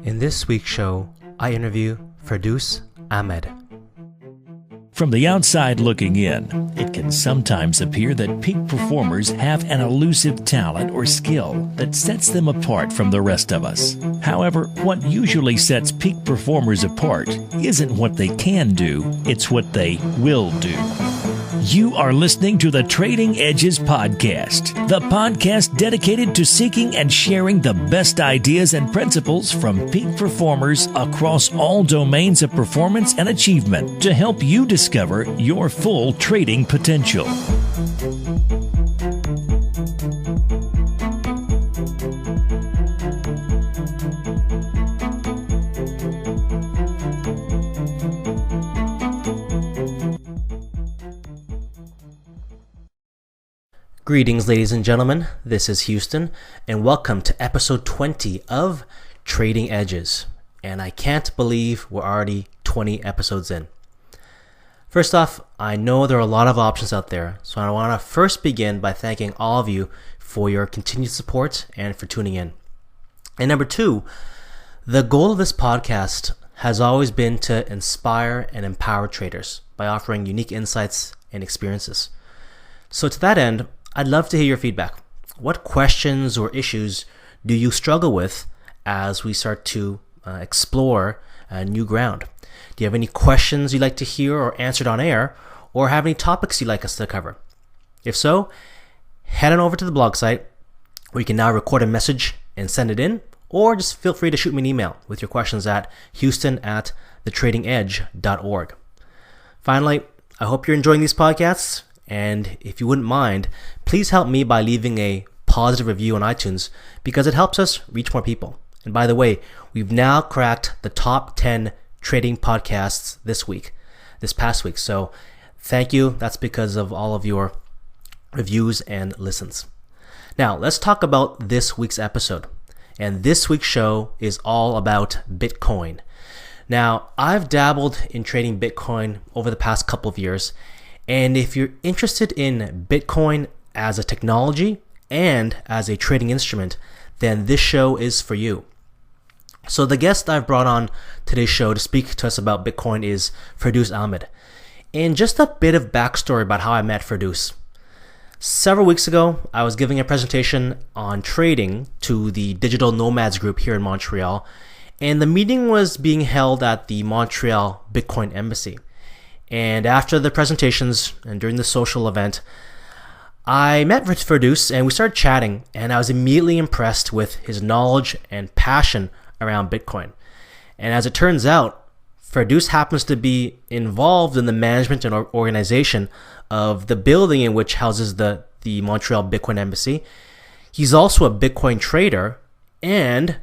In this week's show, I interview Ferdous Ahmed. From the outside looking in, it can sometimes appear that peak performers have an elusive talent or skill that sets them apart from the rest of us. However, what usually sets peak performers apart isn't what they can do, it's what they will do. You are listening to the Trading Edges Podcast, the podcast dedicated to seeking and sharing the best ideas and principles from peak performers across all domains of performance and achievement to help you discover your full trading potential. Greetings, ladies and gentlemen. This is Houston, and welcome to episode 20 of Trading Edges. And I can't believe we're already 20 episodes in. First off, I know there are a lot of options out there, so I want to first begin by thanking all of you for your continued support and for tuning in. And number two, the goal of this podcast has always been to inspire and empower traders by offering unique insights and experiences. So to that end, I'd love to hear your feedback. What questions or issues do you struggle with as we start to explore new ground? Do you have any questions you'd like to hear or answered on air, or have any topics you'd like us to cover? If so, head on over to the blog site where you can now record a message and send it in, or just feel free to shoot me an email with your questions at houston@thetradingedge.org. Finally, I hope you're enjoying these podcasts. And if you wouldn't mind, please help me by leaving a positive review on iTunes because it helps us reach more people. And by the way, we've now cracked the top 10 trading podcasts this past week. So thank you. That's because of all of your reviews and listens. Now, let's talk about this week's episode. And this week's show is all about Bitcoin. Now, I've dabbled in trading Bitcoin over the past couple of years. And if you're interested in Bitcoin as a technology and as a trading instrument, then this show is for you. So the guest I've brought on today's show to speak to us about Bitcoin is Ferdous Ahmed. And just a bit of backstory about how I met Ferdous. Several weeks ago, I was giving a presentation on trading to the Digital Nomads group here in Montreal, and the meeting was being held at the Montreal Bitcoin Embassy. And after the presentations and during the social event, I met with Ferdous and we started chatting, and I was immediately impressed with his knowledge and passion around Bitcoin. And as it turns out, Ferdous happens to be involved in the management and organization of the building in which houses the Montreal Bitcoin Embassy. He's also a Bitcoin trader and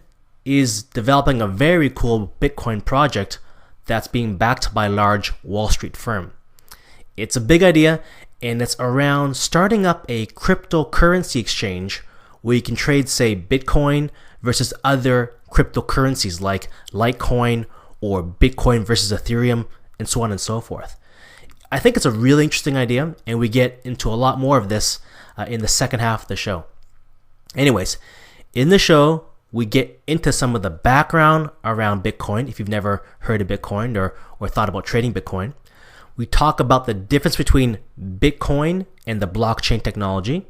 is developing a very cool Bitcoin project that's being backed by a large Wall Street firm. It's a big idea, and it's around starting up a cryptocurrency exchange where you can trade, say, Bitcoin versus other cryptocurrencies like Litecoin or Bitcoin versus Ethereum, and so on and so forth. I think it's a really interesting idea, and we get into a lot more of this in the second half of the show. Anyways, in the show, we get into some of the background around Bitcoin, if you've never heard of Bitcoin or thought about trading Bitcoin. We talk about the difference between Bitcoin and the blockchain technology,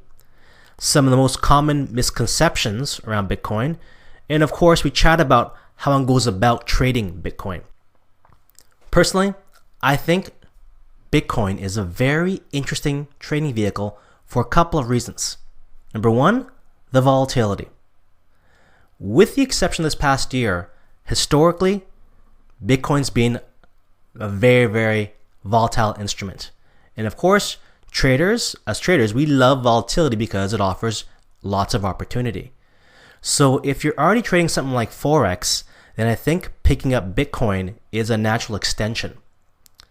some of the most common misconceptions around Bitcoin, and of course, we chat about how one goes about trading Bitcoin. Personally, I think Bitcoin is a very interesting trading vehicle for a couple of reasons. Number one, the volatility. With the exception this past year, historically, Bitcoin's been a very, very volatile instrument. And of course, as traders, we love volatility because it offers lots of opportunity. So if you're already trading something like Forex, then I think picking up Bitcoin is a natural extension.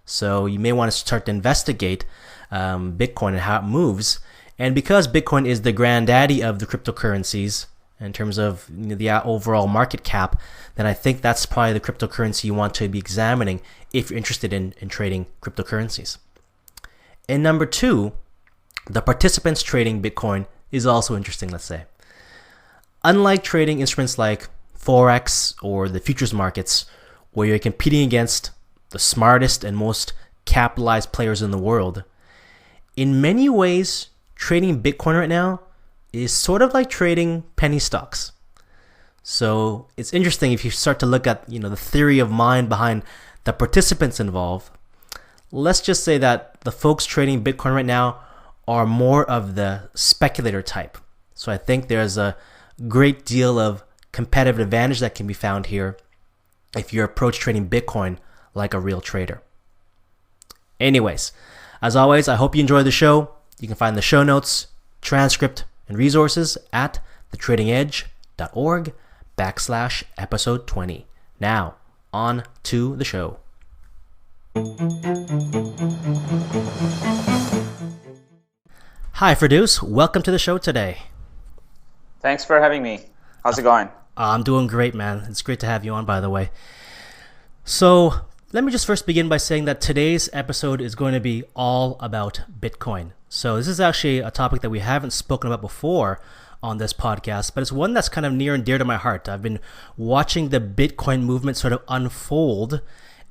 So you may want to start to investigate Bitcoin and how it moves. And because Bitcoin is the granddaddy of the cryptocurrencies, in terms of the overall market cap, then I think that's probably the cryptocurrency you want to be examining if you're interested in trading cryptocurrencies. And number two, the participants trading Bitcoin is also interesting, let's say. Unlike trading instruments like Forex or the futures markets, where you're competing against the smartest and most capitalized players in the world. In many ways, trading Bitcoin right now is sort of like trading penny stocks. So it's interesting if you start to look at, the theory of mind behind the participants involved. Let's just say that the folks trading Bitcoin right now are more of the speculator type. So I think there's a great deal of competitive advantage that can be found here if you approach trading Bitcoin like a real trader. Anyways, as always, I hope you enjoyed the show. You can find the show notes, transcript, and resources at thetradingedge.org/episode 20. Now, on to the show. Hi, Ferdous. Welcome to the show today. Thanks for having me. How's it going? I'm doing great, man. It's great to have you on, by the way. So, let me just first begin by saying that today's episode is going to be all about Bitcoin. So this is actually a topic that we haven't spoken about before on this podcast, but it's one that's kind of near and dear to my heart. I've been watching the Bitcoin movement sort of unfold,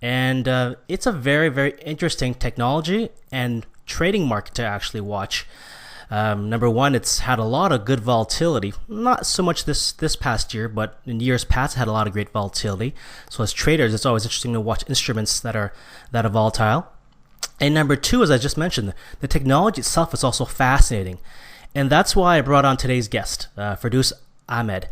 and it's a very, very interesting technology and trading market to actually watch. Number one, it's had a lot of good volatility. Not so much this past year, but in years past, it had a lot of great volatility. So as traders, it's always interesting to watch instruments that are volatile. And number two, as I just mentioned, the technology itself is also fascinating. And that's why I brought on today's guest, Ferdous Ahmed.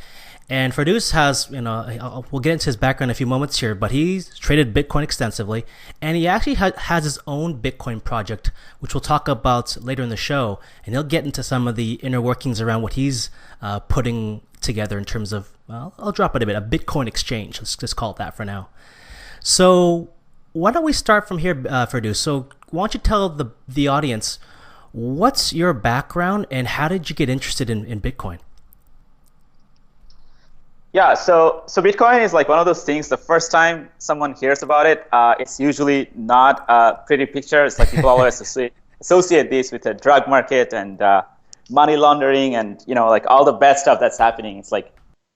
And Ferdous has, we'll get into his background in a few moments here, but he's traded Bitcoin extensively, and he actually has his own Bitcoin project, which we'll talk about later in the show, and he'll get into some of the inner workings around what he's putting together in terms of, I'll drop it a bit, a Bitcoin exchange. Let's just call it that for now. So why don't we start from here, Ferdous? So why don't you tell the audience, what's your background, and how did you get interested in Bitcoin? Yeah, so Bitcoin is like one of those things, the first time someone hears about it, it's usually not a pretty picture. It's like people always associate this with the drug market and money laundering and, like all the bad stuff that's happening. It's like,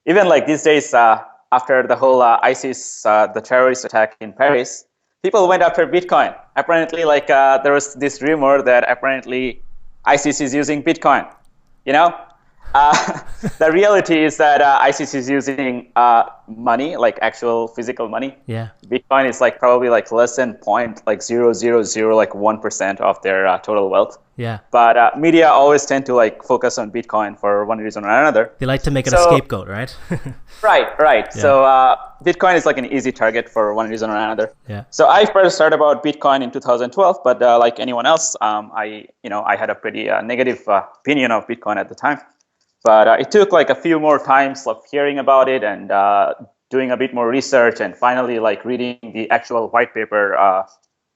even like these days, after the whole ISIS, the terrorist attack in Paris, people went after Bitcoin. Apparently, like there was this rumor that apparently ISIS is using Bitcoin, The reality is that ISIS is using money, like actual physical money. Yeah. Bitcoin is like probably like less than 0.00001% of their total wealth. Yeah. But media always tend to like focus on Bitcoin for one reason or another. They like to make it a scapegoat, right? Right. Yeah. So Bitcoin is like an easy target for one reason or another. Yeah. So I first heard about Bitcoin in 2012, but like anyone else, I had a pretty negative opinion of Bitcoin at the time. But it took like a few more times of hearing about it and doing a bit more research and finally like reading the actual white paper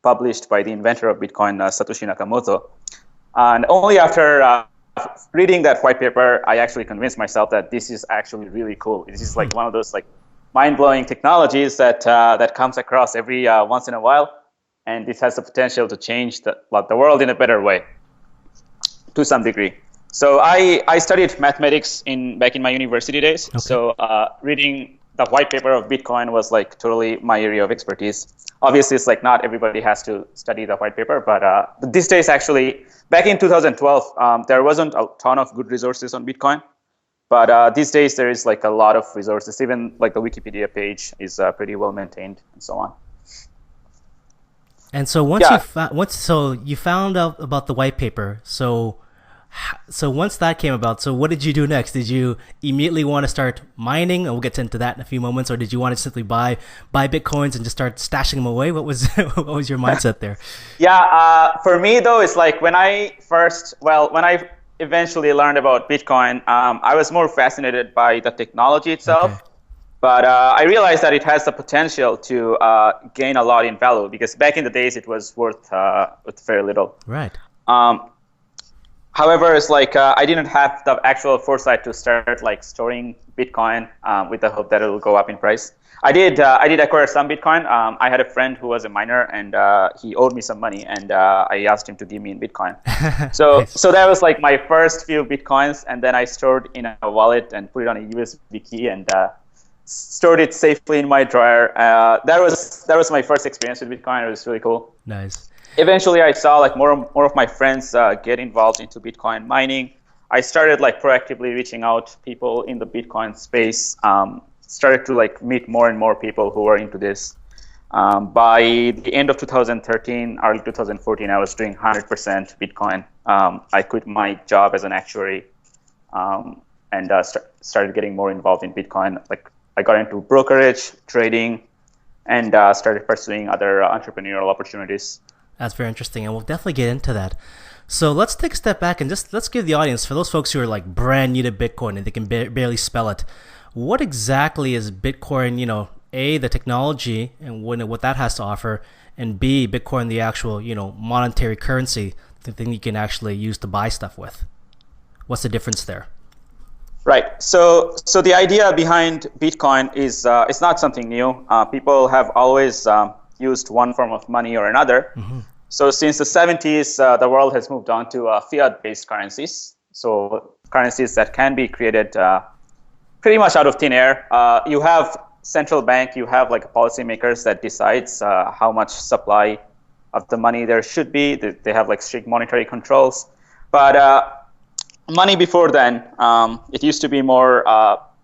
published by the inventor of Bitcoin, Satoshi Nakamoto. And only after reading that white paper, I actually convinced myself that this is actually really cool. This is like one of those like mind-blowing technologies that comes across every once in a while, and this has the potential to change the world in a better way to some degree. So I studied mathematics back in my university days. Okay. So reading the white paper of Bitcoin was like totally my area of expertise. Obviously, it's like not everybody has to study the white paper, but these days actually, back in 2012, there wasn't a ton of good resources on Bitcoin. But these days there is like a lot of resources. Even like the Wikipedia page is pretty well maintained and so on. And so you found out about the white paper. So once that came about, so what did you do next? Did you immediately want to start mining? And we'll get into that in a few moments. Or did you want to simply buy Bitcoins and just start stashing them away? What was your mindset there? Yeah, for me though, it's like when I eventually learned about Bitcoin, I was more fascinated by the technology itself. Okay. But I realized that it has the potential to gain a lot in value because back in the days it was worth very little. Right. However, it's like I didn't have the actual foresight to start like storing Bitcoin with the hope that it will go up in price. I did acquire some Bitcoin. I had a friend who was a miner, and he owed me some money, and I asked him to give me in Bitcoin. So Nice. So that was like my first few Bitcoins, and then I stored in a wallet and put it on a USB key, and stored it safely in my drawer. That was my first experience with Bitcoin. It was really cool. Nice. Eventually, I saw like more of my friends get involved into Bitcoin mining. I started like proactively reaching out people in the Bitcoin space. Started to like meet more and more people who were into this. By the end of 2013, early 2014, I was doing 100% Bitcoin. I quit my job as an actuary and started getting more involved in Bitcoin. Like I got into brokerage, trading, and started pursuing other entrepreneurial opportunities. That's very interesting, and we'll definitely get into that. So let's take a step back and just let's give the audience, for those folks who are like brand new to Bitcoin and they can barely spell it, what exactly is Bitcoin, you know, A, the technology and what that has to offer, and B, Bitcoin, the actual, you know, monetary currency, the thing you can actually use to buy stuff with. What's the difference there? Right. So the idea behind Bitcoin is it's not something new. People have always used one form of money or another. Mm-hmm. So since the 70s, the world has moved on to fiat-based currencies. So currencies that can be created pretty much out of thin air. You have central bank, you have like policymakers that decides how much supply of the money there should be. They have like strict monetary controls. But money before then, it used to be more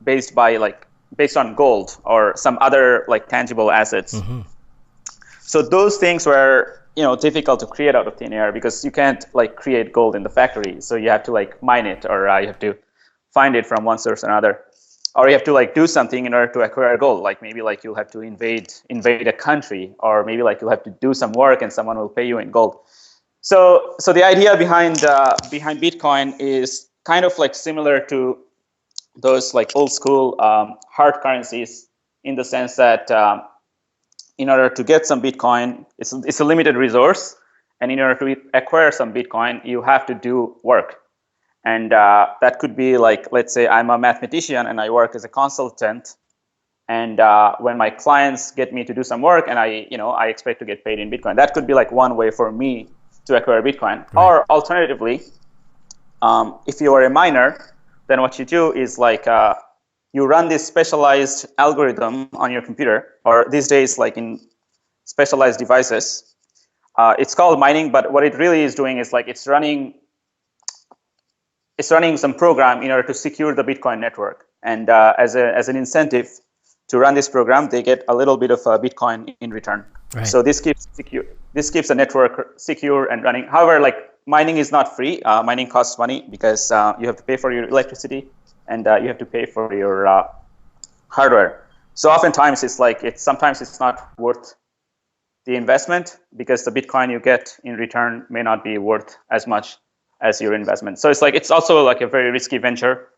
based on gold or some other like tangible assets. Mm-hmm. So those things were, you know, difficult to create out of thin air because you can't like create gold in the factory. So you have to like mine it, or you have to find it from one source or another, or you have to like do something in order to acquire gold. Like maybe like you'll have to invade a country, or maybe like you'll have to do some work and someone will pay you in gold. So the idea behind Bitcoin is kind of like similar to those like old school hard currencies, in the sense that in order to get some Bitcoin, it's a limited resource, and in order to acquire some Bitcoin, you have to do work. And that could be like, let's say I'm a mathematician and I work as a consultant, and when my clients get me to do some work and I expect to get paid in Bitcoin. That could be like one way for me to acquire Bitcoin. Right. Or alternatively, if you are a miner, then what you do is like you run this specialized algorithm on your computer, or these days like in specialized devices. It's called mining, but what it really is doing is like it's running some program in order to secure the Bitcoin network. And as an incentive to run this program, they get a little bit of Bitcoin in return. Right. So this keeps the network secure and running. However, like mining is not free. Mining costs money because you have to pay for your electricity, and you have to pay for your hardware. So oftentimes sometimes it's not worth the investment, because the Bitcoin you get in return may not be worth as much as your investment. So it's also like a very risky venture.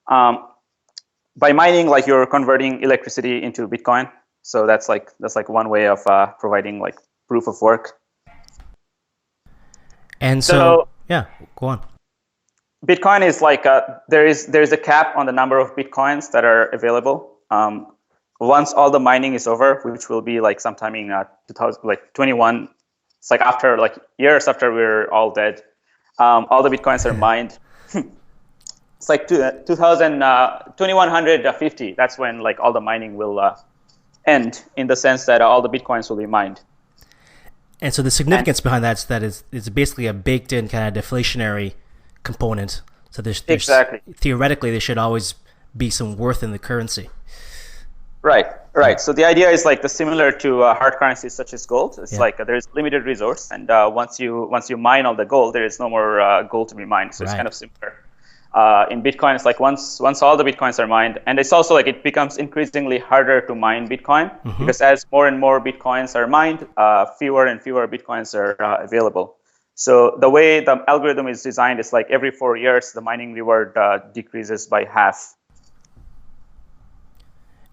By mining, like you're converting electricity into Bitcoin. So that's like one way of providing like proof of work. And so yeah, go on. Bitcoin is like there's a cap on the number of Bitcoins that are available. Once all the mining is over, which will be like sometime in 2021, it's like after like years after we're all dead, all the Bitcoins are mined. It's like 2150. That's when like all the mining will end, in the sense that all the Bitcoins will be mined. And so the significance behind that is that it's basically a baked-in kind of deflationary component. So there's exactly, theoretically there should always be some worth in the currency. Right. So the idea is like similar to hard currencies such as gold. It's like there's limited resource, and once you mine all the gold, there is no more gold to be mined. So it's kind of similar. In Bitcoin, it's like once all the Bitcoins are mined, and it's also like it becomes increasingly harder to mine Bitcoin, because as more and more Bitcoins are mined, fewer and fewer Bitcoins are available. So the way the algorithm is designed is like every 4 years, the mining reward decreases by half.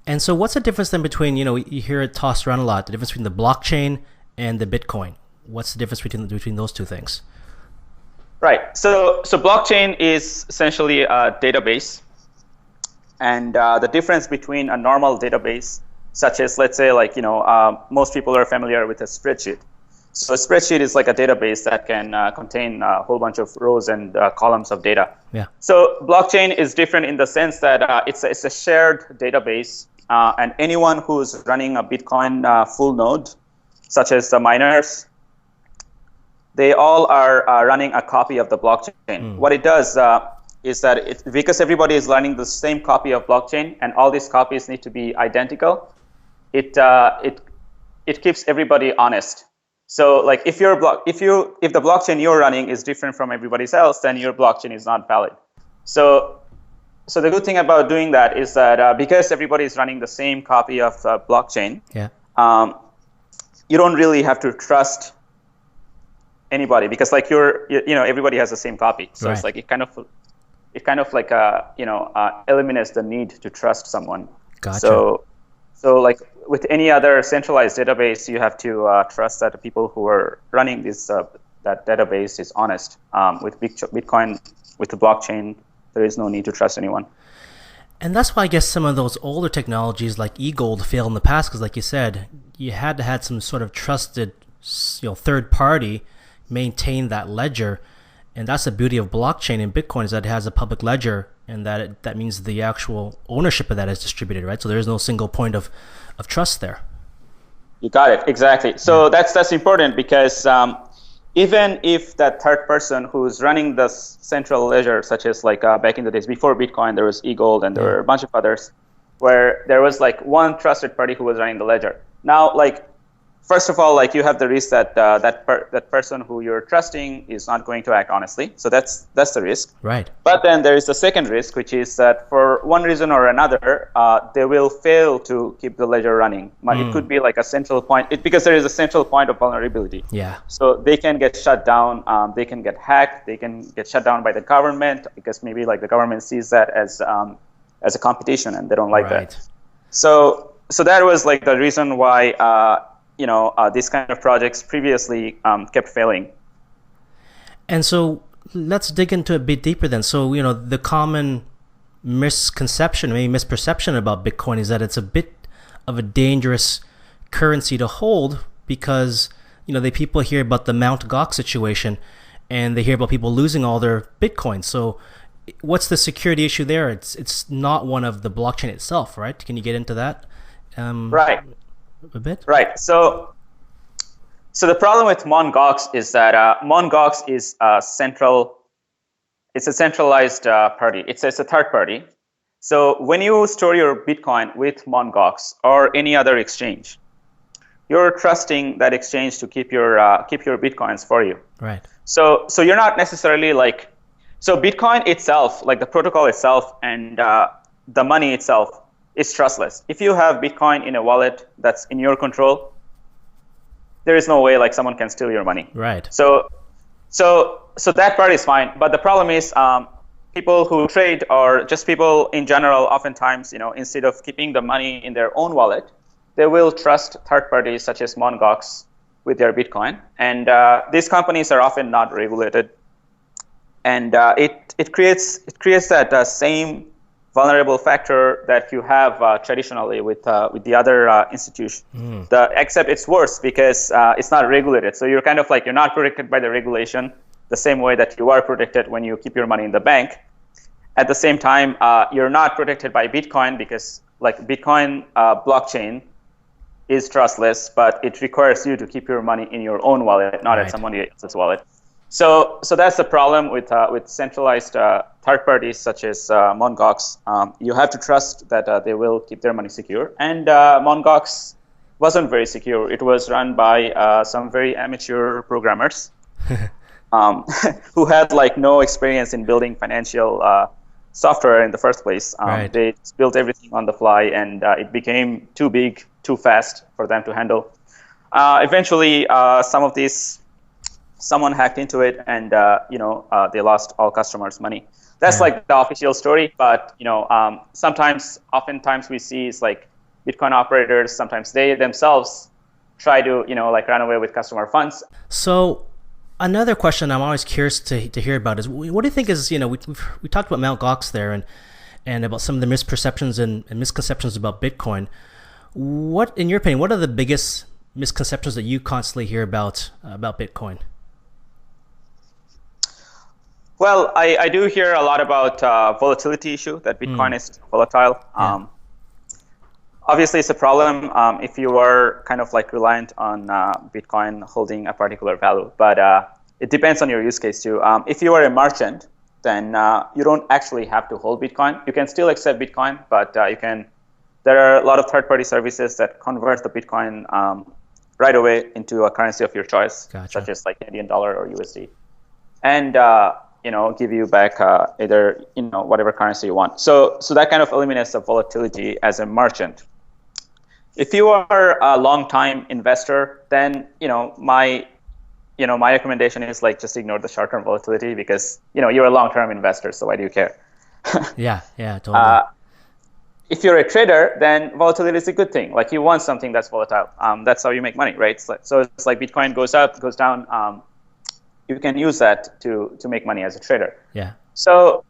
And so what's the difference then between, you hear it tossed around a lot, the difference between the blockchain and the Bitcoin? What's the difference between those two things? Right. So blockchain is essentially a database. And the difference between a normal database, such as, let's say, like, most people are familiar with a spreadsheet. So a spreadsheet is like a database that can contain a whole bunch of rows and columns of data. Yeah. So blockchain is different in the sense that it's a shared database and anyone who's running a Bitcoin full node, such as the miners, they all are running a copy of the blockchain. What it does is that because everybody is running the same copy of blockchain, and all these copies need to be identical, it keeps everybody honest. So like if the blockchain you're running is different from everybody else, then your blockchain is not valid. So the good thing about doing that is that because everybody is running the same copy of blockchain, you don't really have to trust anybody, because like everybody has the same copy. So it's like it kind of like eliminates the need to trust someone. Gotcha. So like with any other centralized database, you have to trust that the people who are running this that database is honest. With Bitcoin, with the blockchain, there is no need to trust anyone. And that's why I guess some of those older technologies like eGold failed in the past, because like you said, you had to have some sort of trusted, third party maintain that ledger. And that's the beauty of blockchain and Bitcoin, is that it has a public ledger, and that means the actual ownership of that is distributed, right? So there is no single point of trust there. You got it, exactly. So that's important, because even if that third person who's running the central ledger, such as like back in the days before Bitcoin, there was eGold and there were a bunch of others, where there was like one trusted party who was running the ledger. Now, like, first of all, like you have the risk that that person who you're trusting is not going to act honestly. So that's the risk. Right. But then there is the second risk, which is that for one reason or another, they will fail to keep the ledger running. It could be like a central point, because there is a central point of vulnerability. Yeah. So they can get shut down. They can get hacked. They can get shut down by the government, because maybe like the government sees that as a competition, and they don't like that. So that was like the reason why these kind of projects previously kept failing. And so let's dig into it a bit deeper then. So, the common misconception, maybe misperception about Bitcoin is that it's a bit of a dangerous currency to hold, because, people hear about the Mt. Gox situation, and they hear about people losing all their Bitcoin. So what's the security issue there? It's not one of the blockchain itself, right? Can you get into that? Right. A bit? Right. So the problem with Mt. Gox is that Mt. Gox is it's a centralized party. It's a third party. So when you store your Bitcoin with Mt. Gox or any other exchange, you're trusting that exchange to keep your Bitcoins for you. Right. So you're not necessarily like, so Bitcoin itself, like the protocol itself and the money itself, is trustless. If you have Bitcoin in a wallet that's in your control, there is no way like someone can steal your money. Right. So that part is fine. But the problem is people who trade, or just people in general, oftentimes, instead of keeping the money in their own wallet, they will trust third parties such as Mt. Gox with their Bitcoin. And these companies are often not regulated. And it creates that same vulnerable factor that you have traditionally with the other institution. Except it's worse, because it's not regulated. So you're kind of like, you're not protected by the regulation the same way that you are protected when you keep your money in the bank. At the same time, you're not protected by Bitcoin, because like Bitcoin blockchain is trustless, but it requires you to keep your money in your own wallet, not at somebody else's wallet. So that's the problem with centralized third parties such as Mt. Gox. You have to trust that they will keep their money secure. And Mt. Gox wasn't very secure. It was run by some very amateur programmers who had like no experience in building financial software in the first place. They built everything on the fly, and it became too big, too fast for them to handle. Eventually, someone hacked into it, and they lost all customers' money. That's like the official story, but oftentimes we see is like Bitcoin operators, sometimes they themselves try to run away with customer funds. So another question I'm always curious to hear about is, what do you think is, we talked about Mt. Gox there and about some of the misperceptions and misconceptions about Bitcoin. What, in your opinion, what are the biggest misconceptions that you constantly hear about Bitcoin? Well, I do hear a lot about volatility issue, that Bitcoin is volatile. obviously it's a problem if you are kind of like reliant on Bitcoin holding a particular value, but it depends on your use case too. If you are a merchant, then you don't actually have to hold Bitcoin. You can still accept Bitcoin, but there are a lot of third-party services that convert the Bitcoin right away into a currency of your choice, such as like Canadian dollar or USD, and give you back either whatever currency you want. So that kind of eliminates the volatility as a merchant. If you are a long-time investor, then my recommendation is like just ignore the short-term volatility because you're a long-term investor, so why do you care? Yeah, totally. If you're a trader, then volatility is a good thing. Like you want something that's volatile. That's how you make money, right? So it's like Bitcoin goes up, goes down. You can use that to make money as a trader. Yeah. So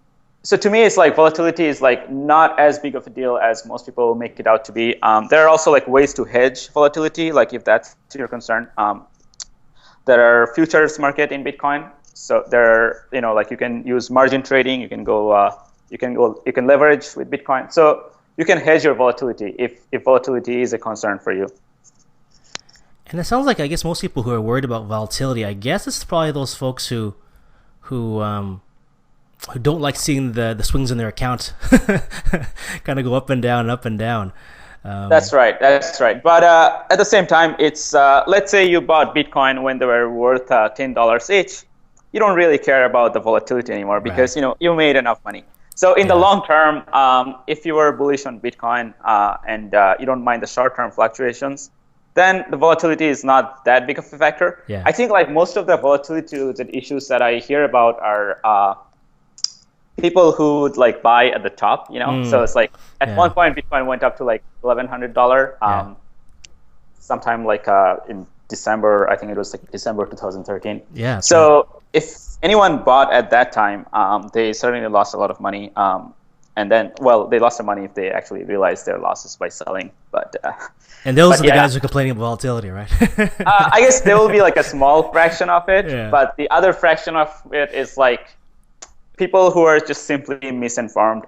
to me, it's like volatility is like not as big of a deal as most people make it out to be. There are also like ways to hedge volatility, like if that's your concern. There are futures market in Bitcoin. So there are, like you can use margin trading. You can leverage with Bitcoin. So you can hedge your volatility if volatility is a concern for you. And it sounds like, I guess, most people who are worried about volatility, I guess it's probably those folks who don't like seeing the swings in their account kind of go up and down, up and down. That's right. But at the same time, it's let's say you bought Bitcoin when they were worth $10 each. You don't really care about the volatility anymore because you made enough money. So in the long term, if you are bullish on Bitcoin and you don't mind the short-term fluctuations, then the volatility is not that big of a factor. Yeah. I think like most of the volatility issues that I hear about are people who would like buy at the top, So it's like at one point Bitcoin went up to like $1,100 sometime like in December. I think it was like December 2013. Yeah. So if anyone bought at that time, they certainly lost a lot of money. And then, they lost the money if they actually realized their losses by selling. And those are the guys who are complaining about volatility, right? I guess there will be like a small fraction of it, Yeah. but the other fraction of it is like people who are just simply misinformed.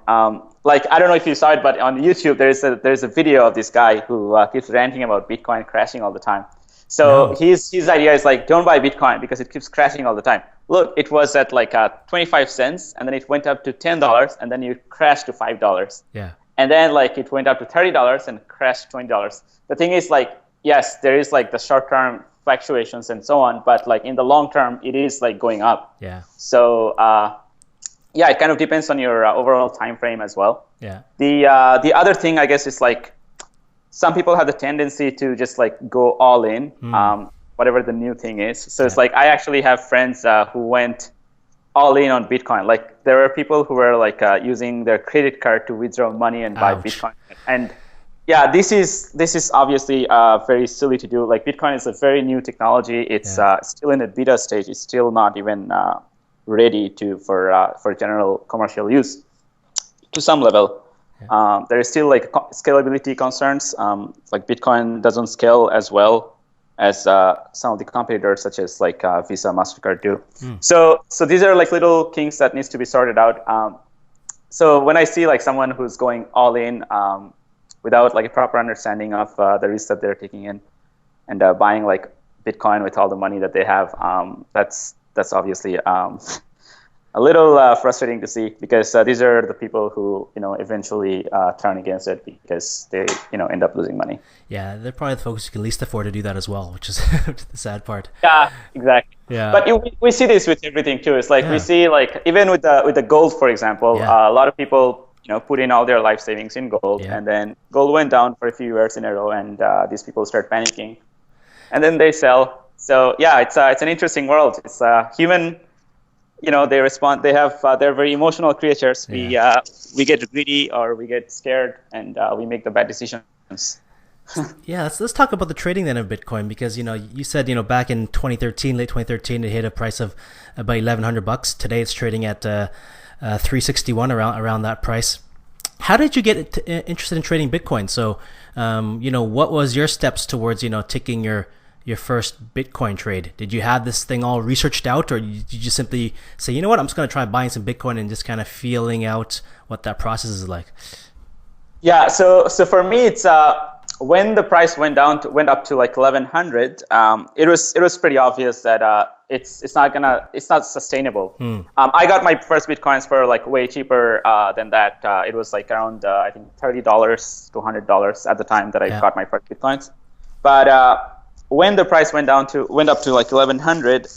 Like I don't know if you saw it, but on YouTube there's a video of this guy who keeps ranting about Bitcoin crashing all the time. So his idea is like, don't buy Bitcoin because it keeps crashing all the time. Look, it was at like 25 cents, and then it went up to $10, and then it crashed to $5. Yeah. And then like it went up to $30 and crashed $20. The thing is like, yes, there is like the short-term fluctuations and so on, but like in the long term, it is like going up. Yeah. So it kind of depends on your overall time frame as well. Yeah. The other thing I guess is like some people have the tendency to just like go all in, whatever the new thing is. So it's like I actually have friends who went all in on Bitcoin. Like there are people who were like using their credit card to withdraw money and buy Bitcoin. And this is obviously very silly to do. Like Bitcoin is a very new technology. It's still in a beta stage. It's still not even ready for general commercial use to some level. There is still like scalability concerns. Like Bitcoin doesn't scale as well as some of the competitors, such as like Visa, MasterCard do. So these are like little kinks that needs to be sorted out. So when I see like someone who's going all in without like a proper understanding of the risk that they're taking in and buying like Bitcoin with all the money that they have, that's obviously a little frustrating to see because these are the people who eventually turn against it because they end up losing money. Yeah, they're probably the folks who can least afford to do that as well, which is the sad part. Yeah, exactly. Yeah. But we see this with everything too. It's like we see like even with the gold, for example, a lot of people put in all their life savings in gold, and then gold went down for a few years in a row, and these people start panicking, and then they sell. So it's an interesting world. It's human. They respond. They have. They're very emotional creatures. Yeah. We get greedy or we get scared, and we make the bad decisions. Yeah, let's talk about the trading then of Bitcoin because you said back in late 2013, it hit a price of about $1,100. Today, it's trading at $361 around that price. How did you get interested in trading Bitcoin? So, what was your steps towards taking your first Bitcoin trade? Did you have this thing all researched out, or did you just simply say, I'm just going to try buying some Bitcoin and just kind of feeling out what that process is like? Yeah, so for me, it's when the price went up to like 1100. It was pretty obvious that it's not sustainable. I got my first bitcoins for like way cheaper than that. It was like around I think $30 to $100 at the time that I got my first bitcoins. But when the price went up to like 1100,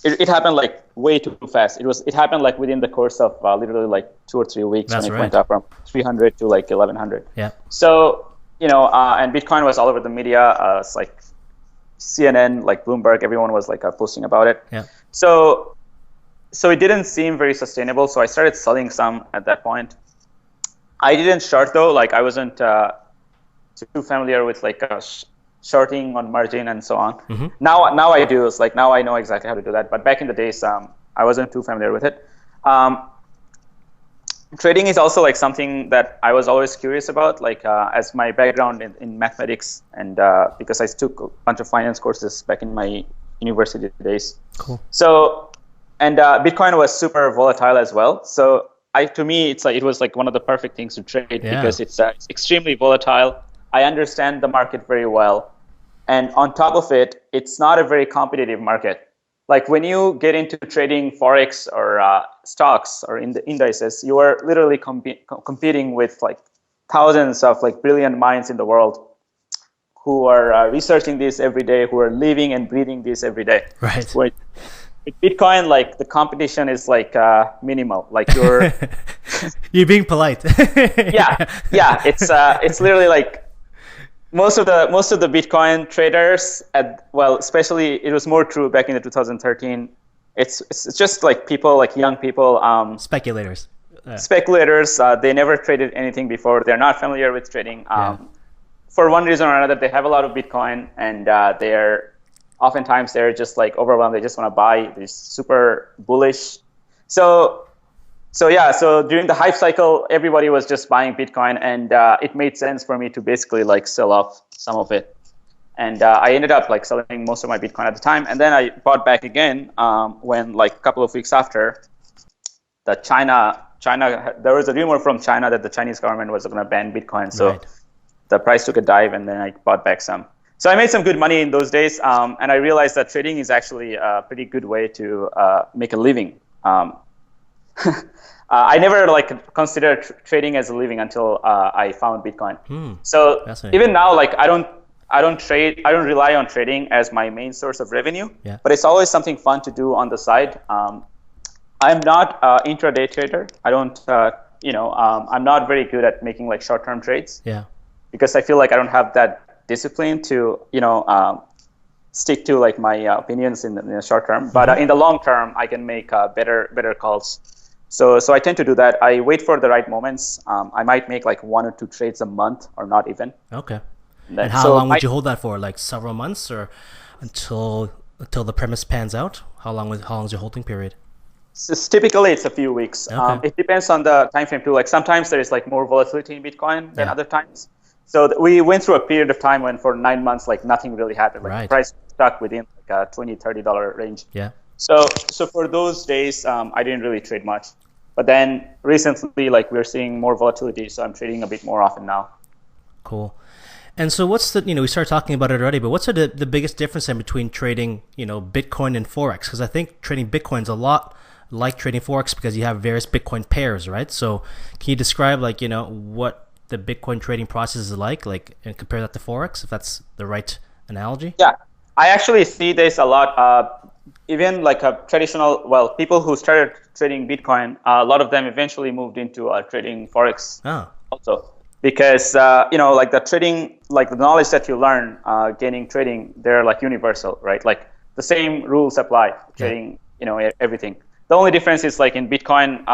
it happened like way too fast. It happened like within the course of literally like 2 or 3 weeks. That's when it right. went up from 300 to like 1100. Yeah. So and Bitcoin was all over the media. It's like CNN, like Bloomberg, everyone was like posting about it. Yeah. So it didn't seem very sustainable. So I started selling some at that point. I didn't short though. Like I wasn't too familiar with like shorting on margin and so on. Mm-hmm. Now I do. It's like now I know exactly how to do that. But back in the days, I wasn't too familiar with it. Trading is also like something that I was always curious about, like as my background in mathematics and because I took a bunch of finance courses back in my university days. Cool. So, and Bitcoin was super volatile as well. So to me, it was like one of the perfect things to trade because it's extremely volatile. I understand the market very well. And on top of it, it's not a very competitive market. Like when you get into trading Forex or stocks or in the indices, you are literally competing with like thousands of like brilliant minds in the world who are researching this every day, who are living and breathing this every day. Right. With Bitcoin, like the competition is like minimal. Like you're being polite. yeah. It's literally like most of the Bitcoin traders especially it was more true back in the 2013. It's just like people, like young people, speculators. Speculators. They never traded anything before. They're not familiar with trading. For one reason or another, they have a lot of Bitcoin, and oftentimes they're just like overwhelmed. They just want to buy. They're super bullish. So during the hype cycle, everybody was just buying Bitcoin, and it made sense for me to basically like sell off some of it. And I ended up like selling most of my Bitcoin at the time, and then I bought back again when like a couple of weeks after the China there was a rumor from China that the Chinese government was going to ban Bitcoin, so the price took a dive, and then I bought back some. So I made some good money in those days, and I realized that trading is actually a pretty good way to make a living. I never like considered trading as a living until I found Bitcoin. So even now, like I don't rely on trading as my main source of revenue, but it's always something fun to do on the side. I'm not an intraday trader. I don't, I'm not very good at making like short-term trades. Because I feel like I don't have that discipline to, stick to like my opinions in the short term. But in the long term, I can make better calls. So I tend to do that. I wait for the right moments. I might make like 1 or 2 trades a month, or not even. Okay. And how long would you hold that for? Like several months, or until the premise pans out? How long is your holding period? Typically, it's a few weeks. Okay. It depends on the time frame too. Like sometimes there is like more volatility in Bitcoin than other times. So we went through a period of time when for 9 months, like nothing really happened. Like the price stuck within like a $20, $30 range. So for those days, I didn't really trade much. But then recently, like we're seeing more volatility, so I'm trading a bit more often now. Cool. And so what's we started talking about it already, but what's the biggest difference in between trading, Bitcoin and Forex? Because I think trading Bitcoin's a lot like trading Forex because you have various Bitcoin pairs, right? So can you describe what the Bitcoin trading process is like, and compare that to Forex, if that's the right analogy? Yeah, I actually see this a lot. Even like a traditional, people who started trading Bitcoin, a lot of them eventually moved into trading Forex also. Because, like the trading, like the knowledge that you learn gaining trading, they're like universal, right? Like the same rules apply trading, everything. The only difference is like in Bitcoin,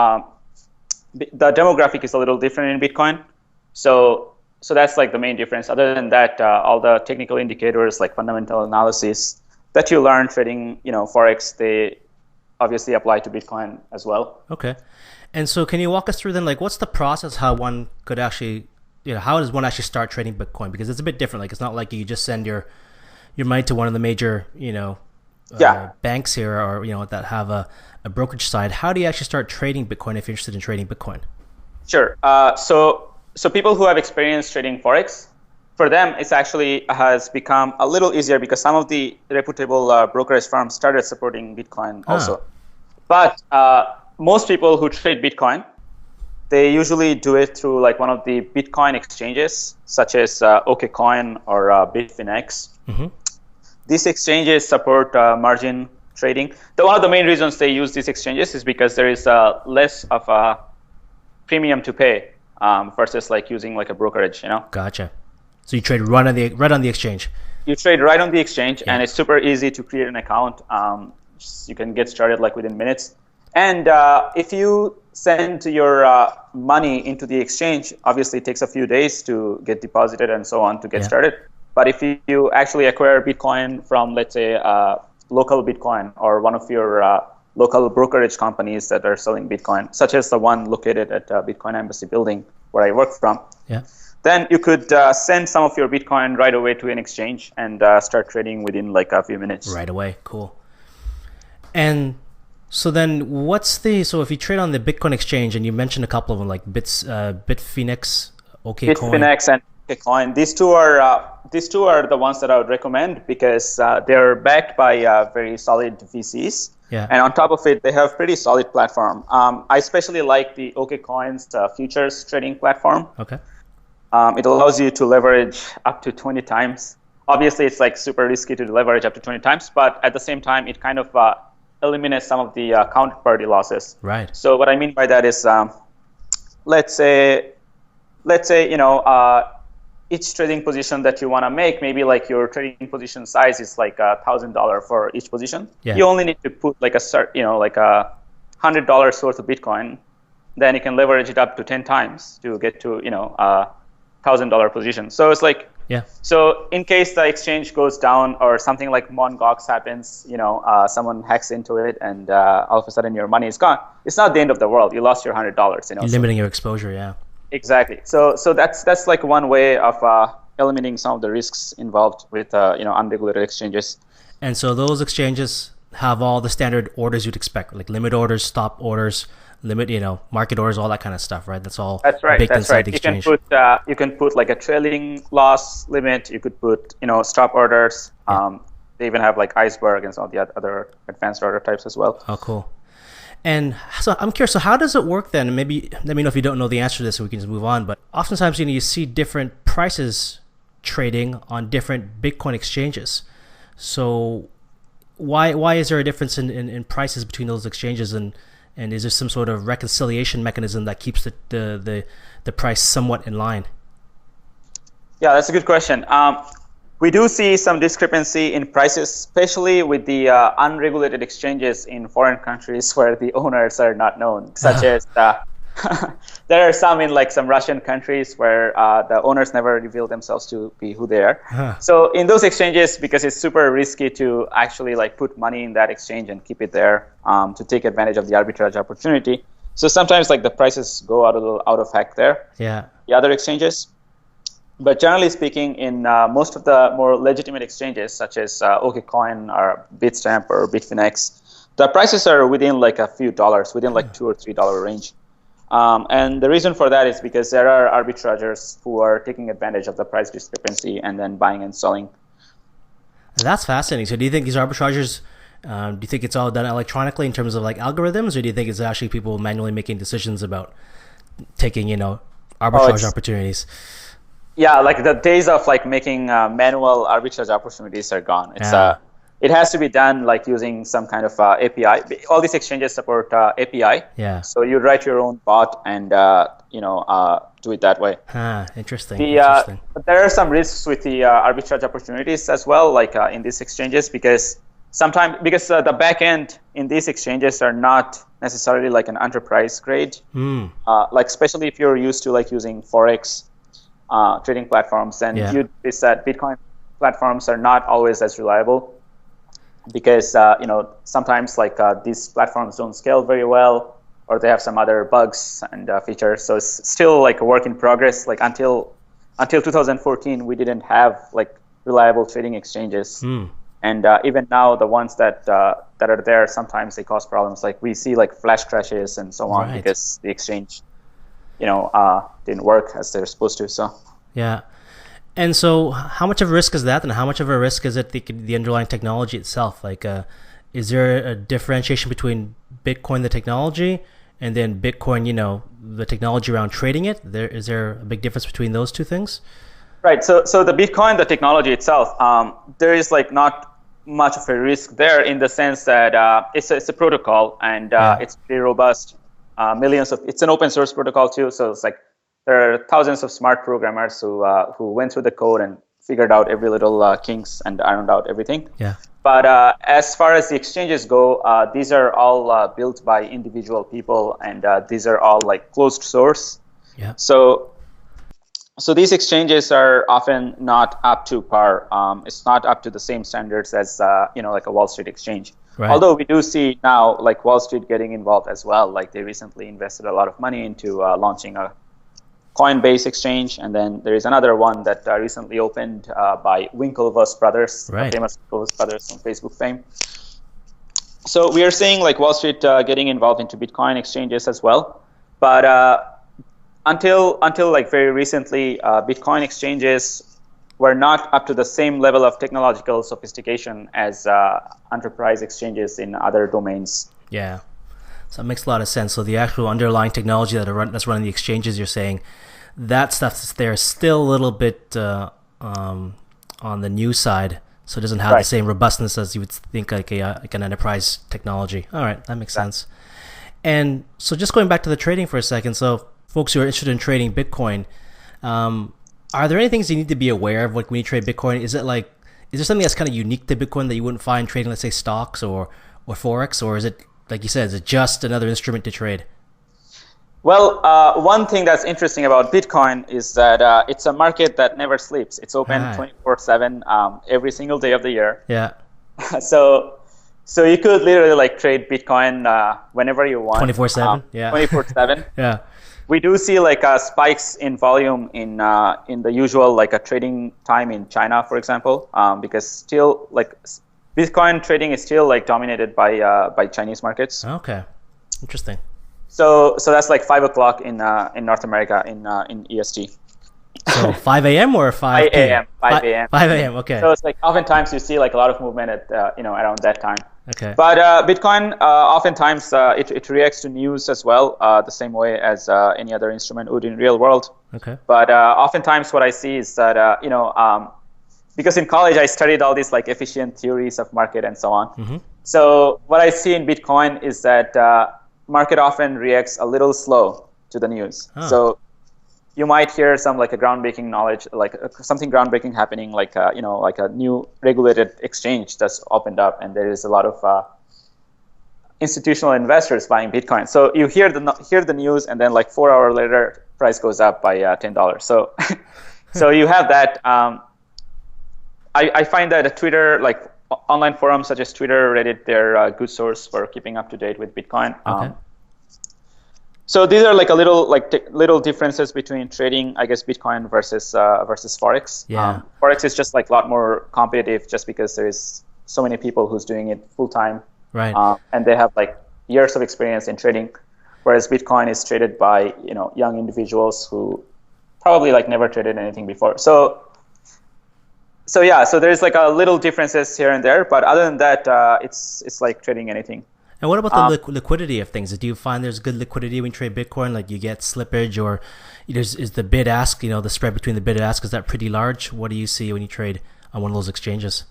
the demographic is a little different in Bitcoin. So that's like the main difference. Other than that, all the technical indicators like fundamental analysis that you learn trading, Forex, they obviously apply to Bitcoin as well. Okay. And so can you walk us through then, like what's the process, how one could actually, how does one actually start trading Bitcoin? Because it's a bit different. Like it's not like you just send your money to one of the major, banks here or, that have a brokerage side. How do you actually start trading Bitcoin if you're interested in trading Bitcoin? Sure. So people who have experience trading forex, for them, it's actually has become a little easier because some of the reputable brokerage firms started supporting Bitcoin also. But most people who trade Bitcoin, they usually do it through like one of the Bitcoin exchanges, such as OKCoin or Bitfinex. These exchanges support margin trading. One of the main reasons they use these exchanges is because there is less of a premium to pay versus like using like a brokerage, you know. Gotcha. So you trade right on the exchange. You trade right on the exchange, and it's super easy to create an account. You can get started like within minutes. And if you send your money into the exchange, obviously it takes a few days to get deposited and so on to get started. But if you actually acquire Bitcoin from, let's say, local Bitcoin or one of your local brokerage companies that are selling Bitcoin, such as the one located at Bitcoin Embassy building where I work from, then you could send some of your Bitcoin right away to an exchange and start trading within like a few minutes. Right away. Cool. And so then so if you trade on the Bitcoin exchange, and you mentioned a couple of them like Bitfinex, OKCoin. Bitfinex and OKCoin. These two are the ones that I would recommend because they're backed by very solid VCs. And on top of it, they have pretty solid platform. I especially like the OKCoin's futures trading platform. Okay. It allows you to leverage up to 20 times. Obviously, it's like super risky to leverage up to 20 times, but at the same time, it kind of eliminates some of the counterparty losses. Right. So what I mean by that is, let's say, you know, each trading position that you want to make, maybe like your trading position size is like $1,000 for each position. You only need to put like like $100 worth of Bitcoin. Then you can leverage it up to 10 times to get to, you know, $1,000 position. So it's like, so in case the exchange goes down or something like Mt. Gox happens, you know, someone hacks into it and all of a sudden your money is gone. It's not the end of the world. You lost your $100, you know. You're limiting your exposure, Exactly. So that's like one way of eliminating some of the risks involved with, you know, unregulated exchanges. And so those exchanges have all the standard orders you'd expect, like limit orders, stop orders, market orders, all that kind of stuff, right? That's all. That's right. Baked That's inside right. the exchange. You can put like a trailing loss limit. You could put, you know, stop orders. They even have like iceberg and some of the other advanced order types as well. Oh, cool. And so I'm curious. So how does it work then? Maybe let me know if you don't know the answer to this, so we can just move on. But oftentimes, you see different prices trading on different Bitcoin exchanges. So why is there a difference in prices between those exchanges, and is there some sort of reconciliation mechanism that keeps the price somewhat in line? Yeah, that's a good question. We do see some discrepancy in prices, especially with the unregulated exchanges in foreign countries where the owners are not known, such as there are some in like some Russian countries where the owners never reveal themselves to be who they are. So in those exchanges, because it's super risky to actually like put money in that exchange and keep it there to take advantage of the arbitrage opportunity. So sometimes like the prices go out of whack there. The other exchanges. But generally speaking, in most of the more legitimate exchanges, such as OKCoin or Bitstamp or Bitfinex, the prices are within like a few dollars, within like $2 or $3 range. And the reason for that is because there are arbitrageurs who are taking advantage of the price discrepancy and then buying and selling. That's fascinating. So do you think these arbitrageurs, do you think it's all done electronically in terms of like algorithms, or do you think it's actually people manually making decisions about taking, arbitrage opportunities? Yeah, like the days of like making manual arbitrage opportunities are gone. It's it has to be done like using some kind of API. All these exchanges support API. So you write your own bot and do it that way. Interesting. But there are some risks with the arbitrage opportunities as well, like in these exchanges, because the back end in these exchanges are not necessarily like an enterprise grade. Like especially if you're used to like using Forex trading platforms, and you notice that Bitcoin platforms are not always as reliable because sometimes like these platforms don't scale very well, or they have some other bugs and features. So it's still like a work in progress. Like until 2014, we didn't have like reliable trading exchanges, and even now the ones that are there, sometimes they cause problems. Like we see like flash crashes and so on because the exchange didn't work as they're supposed to. So Yeah. And so how much of a risk is that, and how much of a risk is it the underlying technology itself? Like, is there a differentiation between Bitcoin, the technology, and then Bitcoin, the technology around trading it? Is there a big difference between those two things? right. So the Bitcoin, the technology itself, there is like not much of a risk there in the sense that it's a protocol, and it's pretty robust. It's an open source protocol too, so it's like there are thousands of smart programmers who went through the code and figured out every little kinks and ironed out everything. Yeah. But as far as the exchanges go, these are all built by individual people, and these are all like closed source. Yeah. So these exchanges are often not up to par. It's not up to the same standards as like a Wall Street exchange. Right. Although we do see now like Wall Street getting involved as well. Like they recently invested a lot of money into launching a Coinbase exchange, and then there is another one that recently opened by Winklevoss brothers, Right. famous Winklevoss brothers from Facebook fame. So we are seeing like Wall Street getting involved into Bitcoin exchanges as well, but until like very recently, Bitcoin exchanges were not up to the same level of technological sophistication as enterprise exchanges in other domains. Yeah. So it makes a lot of sense. So the actual underlying technology that's running the exchanges, you're saying, that stuff that's there is still a little bit on the new side, so it doesn't have the same robustness as you would think like an enterprise technology. All right, that makes sense. And so just going back to the trading for a second, so folks who are interested in trading Bitcoin, are there any things you need to be aware of like when you trade Bitcoin? Is there something that's kind of unique to Bitcoin that you wouldn't find trading, let's say, stocks or Forex, or is it, like you said, is it just another instrument to trade? Well, one thing that's interesting about Bitcoin is that it's a market that never sleeps. It's open 24/7 every single day of the year. Yeah. So you could literally like trade Bitcoin whenever you want. 24/7. Yeah. 24/7. Yeah. We do see like spikes in volume in the usual like a trading time in China, for example, because still like Bitcoin trading is still like dominated by Chinese markets. Okay. Interesting. So that's like 5 o'clock in North America in EST. So 5 a.m. or 5 p.m.? 5 a.m. 5 a.m. Okay. So it's like oftentimes you see like a lot of movement at around that time. Okay. But Bitcoin oftentimes it reacts to news as well, the same way as any other instrument would in real world. Okay. But oftentimes what I see is that because in college I studied all these like efficient theories of market and so on. Mm-hmm. So what I see in Bitcoin is that market often reacts a little slow to the news. Oh. So you might hear some like a groundbreaking knowledge, like something groundbreaking happening, like like a new regulated exchange that's opened up, and there is a lot of institutional investors buying Bitcoin. So you hear the news, and then like 4 hours later, price goes up by $10. So so you have that. I find that Twitter, like online forums such as Twitter, Reddit, they're a good source for keeping up to date with Bitcoin. Okay. So these are like a little differences between trading, I guess, Bitcoin versus Forex. Yeah. Forex is just like a lot more competitive, just because there is so many people who's doing it full time. Right. And they have like years of experience in trading, whereas Bitcoin is traded by young individuals who probably like never traded anything before. So yeah, so there's like a little differences here and there, but other than that, it's like trading anything. And what about the liquidity of things? Do you find there's good liquidity when you trade Bitcoin? Like you get slippage, or is the bid ask, the spread between the bid and ask, is that pretty large? What do you see when you trade on one of those exchanges?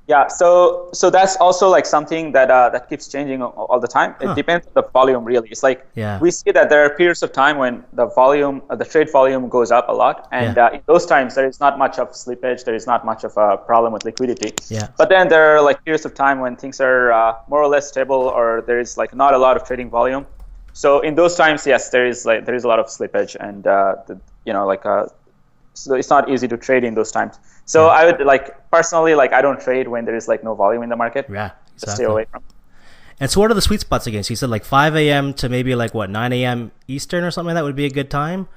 Yeah, so that's also like something that keeps changing all the time. It depends on the volume, really. It's like we see that there are periods of time when the volume, the trade volume goes up a lot, and in those times there is not much of slippage, there is not much of a problem with liquidity. Yeah. But then there are like periods of time when things are more or less stable, or there is like not a lot of trading volume. So in those times, yes, there is a lot of slippage, and so it's not easy to trade in those times. So I would personally, I don't trade when there is no volume in the market. Yeah, exactly. Just stay away from. And so what are the sweet spots again? So you said 5 a.m. to maybe 9 a.m. Eastern or something like that would be a good time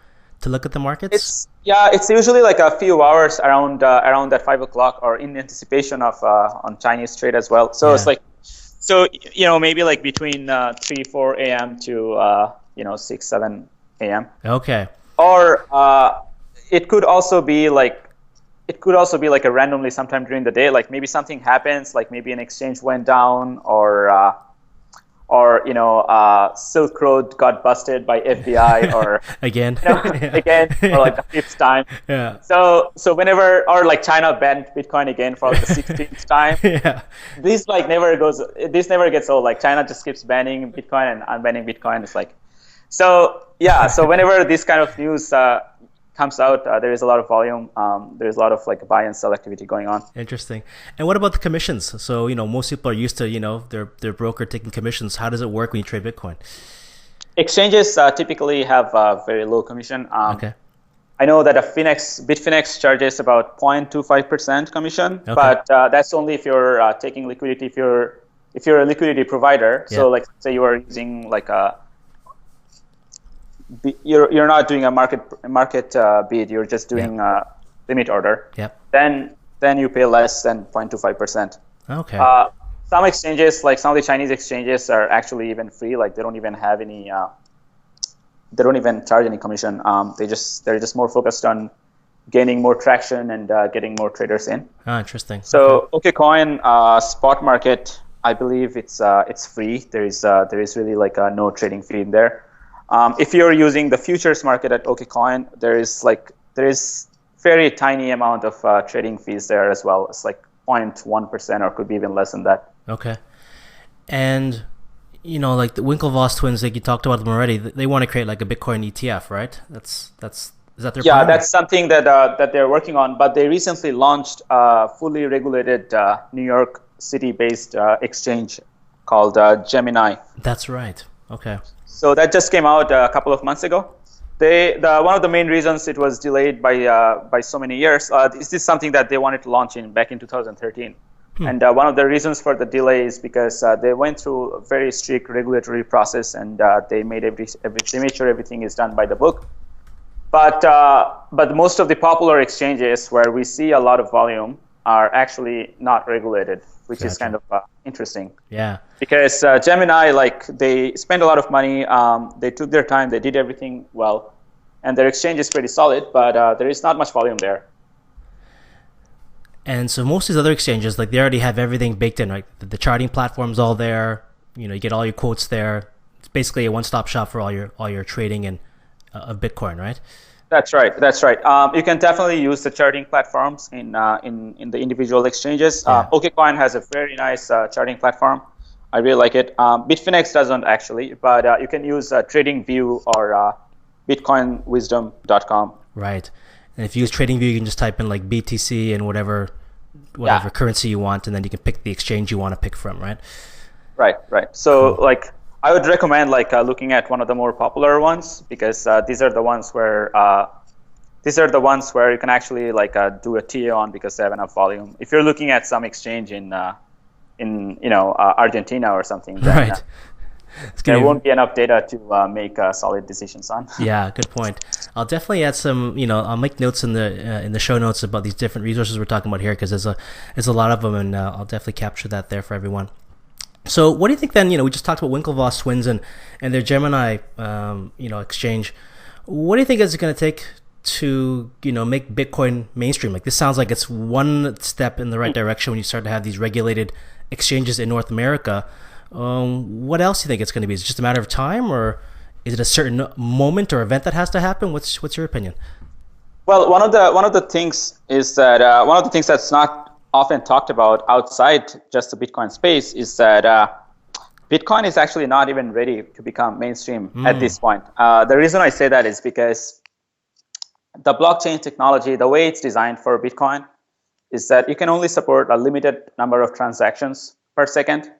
to look at the markets? It's usually a few hours around that 5 o'clock, or in anticipation of on Chinese trade as well. So it's maybe between 3-4 a.m. to 6-7 a.m. Okay. Or it could also be like a randomly sometime during the day, like maybe something happens, like maybe an exchange went down, or Silk Road got busted by FBI, or Again. again, or like the fifth time. Yeah. So whenever, or like China banned Bitcoin again for the 16th time. Yeah. This never gets old. Like China just keeps banning Bitcoin and unbanning Bitcoin. It's like, so yeah. So whenever this kind of news comes out, there is a lot of volume. There's a lot of like buy and sell activity going on. Interesting. And what about the commissions? So, most people are used to, their broker taking commissions. How does it work when you trade Bitcoin? Exchanges typically have a very low commission. Okay. I know that Bitfinex charges about 0.25% commission, Okay. but that's only if you're taking liquidity. If you're a liquidity provider, Yeah. so like say you are using like you're not doing a market bid, you're just doing a limit order. Yep. Then you pay less than 0.25%. Okay. Some exchanges, like some of the Chinese exchanges, are actually even free. Like they don't even have any. They don't even charge any commission. They're just more focused on gaining more traction and getting more traders in. Interesting. So OKCoin spot market, I believe it's free. There is really like no trading fee in there. If you're using the futures market at OKCoin, there is very tiny amount of trading fees there as well. It's like 0.1% or could be even less than that. Okay. And like the Winklevoss twins, like you talked about them already. They want to create like a Bitcoin ETF, right? Is that their plan? That's something that they're working on. But they recently launched a fully regulated New York City-based exchange called Gemini. That's right. Okay. So that just came out a couple of months ago. One of the main reasons it was delayed by so many years is this something that they wanted to launch back in 2013. And one of the reasons for the delay is because they went through a very strict regulatory process, and they made sure everything is done by the book. But most of the popular exchanges where we see a lot of volume are actually not regulated, which is kind of interesting. Yeah. Because Gemini, like they spend a lot of money, they took their time, they did everything well, and their exchange is pretty solid, but there is not much volume there. And so most of these other exchanges, like they already have everything baked in, right? The charting platform's all there. You get all your quotes there. It's basically a one-stop shop for all your trading and of Bitcoin, right? That's right. You can definitely use the charting platforms in the individual exchanges. Yeah. OKCoin has a very nice charting platform. I really like it. Bitfinex doesn't actually, but you can use TradingView or BitcoinWisdom.com. Right. And if you use TradingView, you can just type in like BTC and whatever currency you want, and then you can pick the exchange you want to pick from, right? Right. So like I would recommend like looking at one of the more popular ones, because these are the ones where you can actually like do a TA on because they have enough volume. If you're looking at some exchange in Argentina or something, then, right. There won't be enough data to make solid decisions on. Yeah, good point. I'll definitely add some. I'll make notes in the show notes about these different resources we're talking about here, because there's a lot of them, and I'll definitely capture that there for everyone. So, what do you think then? We just talked about Winklevoss twins and their Gemini, exchange. What do you think is it going to take to make Bitcoin mainstream? Like this sounds like it's one step in the right direction when you start to have these regulated exchanges in North America. What else do you think it's going to be? Is it just a matter of time, or is it a certain moment or event that has to happen? What's your opinion? Well, one of the things is that one of the things that's not often talked about outside just the Bitcoin space is that Bitcoin is actually not even ready to become mainstream at this point. The reason I say that is because the blockchain technology, the way it's designed for Bitcoin, is that you can only support a limited number of transactions per second.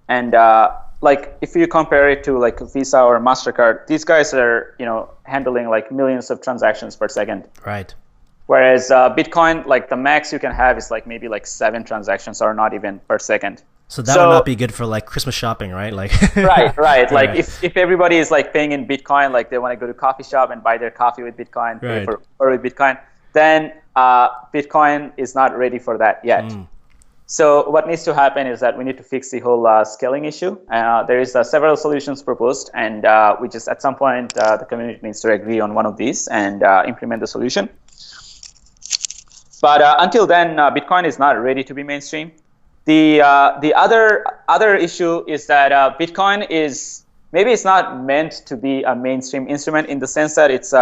And like if you compare it to like Visa or MasterCard, these guys are handling like millions of transactions per second. Right. Whereas Bitcoin, like the max you can have is like maybe like 7 transactions, or not even per second. So that would not be good for like Christmas shopping, right? Like right. Like if everybody is like paying in Bitcoin, like they want to go to coffee shop and buy their coffee with Bitcoin, pay with Bitcoin, then Bitcoin is not ready for that yet. So what needs to happen is that we need to fix the whole scaling issue. There is several solutions proposed, and we just at some point the community needs to agree on one of these and implement the solution. But until then, Bitcoin is not ready to be mainstream. The other issue is that Bitcoin is maybe it's not meant to be a mainstream instrument in the sense that it's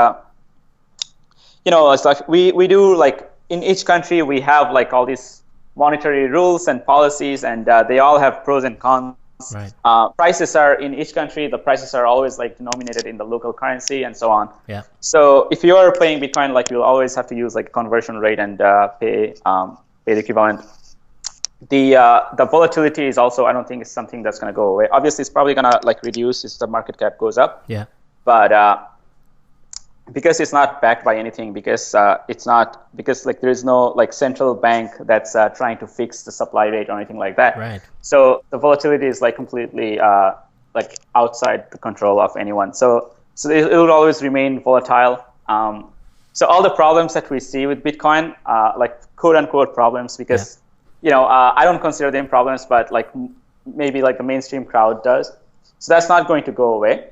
it's like we do like in each country we have like all these monetary rules and policies, and they all have pros and cons. Right. Prices are in each country. The prices are always like denominated in the local currency and so on. Yeah. So if you are paying Bitcoin, like you'll always have to use like conversion rate and pay the equivalent. The volatility is also, I don't think it's something that's going to go away. Obviously, it's probably going to like reduce as the market cap goes up. Yeah. But because it's not backed by anything, because like there is no like central bank that's trying to fix the supply rate or anything like that. Right. So the volatility is like completely like outside the control of anyone. So it will always remain volatile. So all the problems that we see with Bitcoin, like quote unquote problems, because I don't consider them problems, but like maybe like the mainstream crowd does. So that's not going to go away.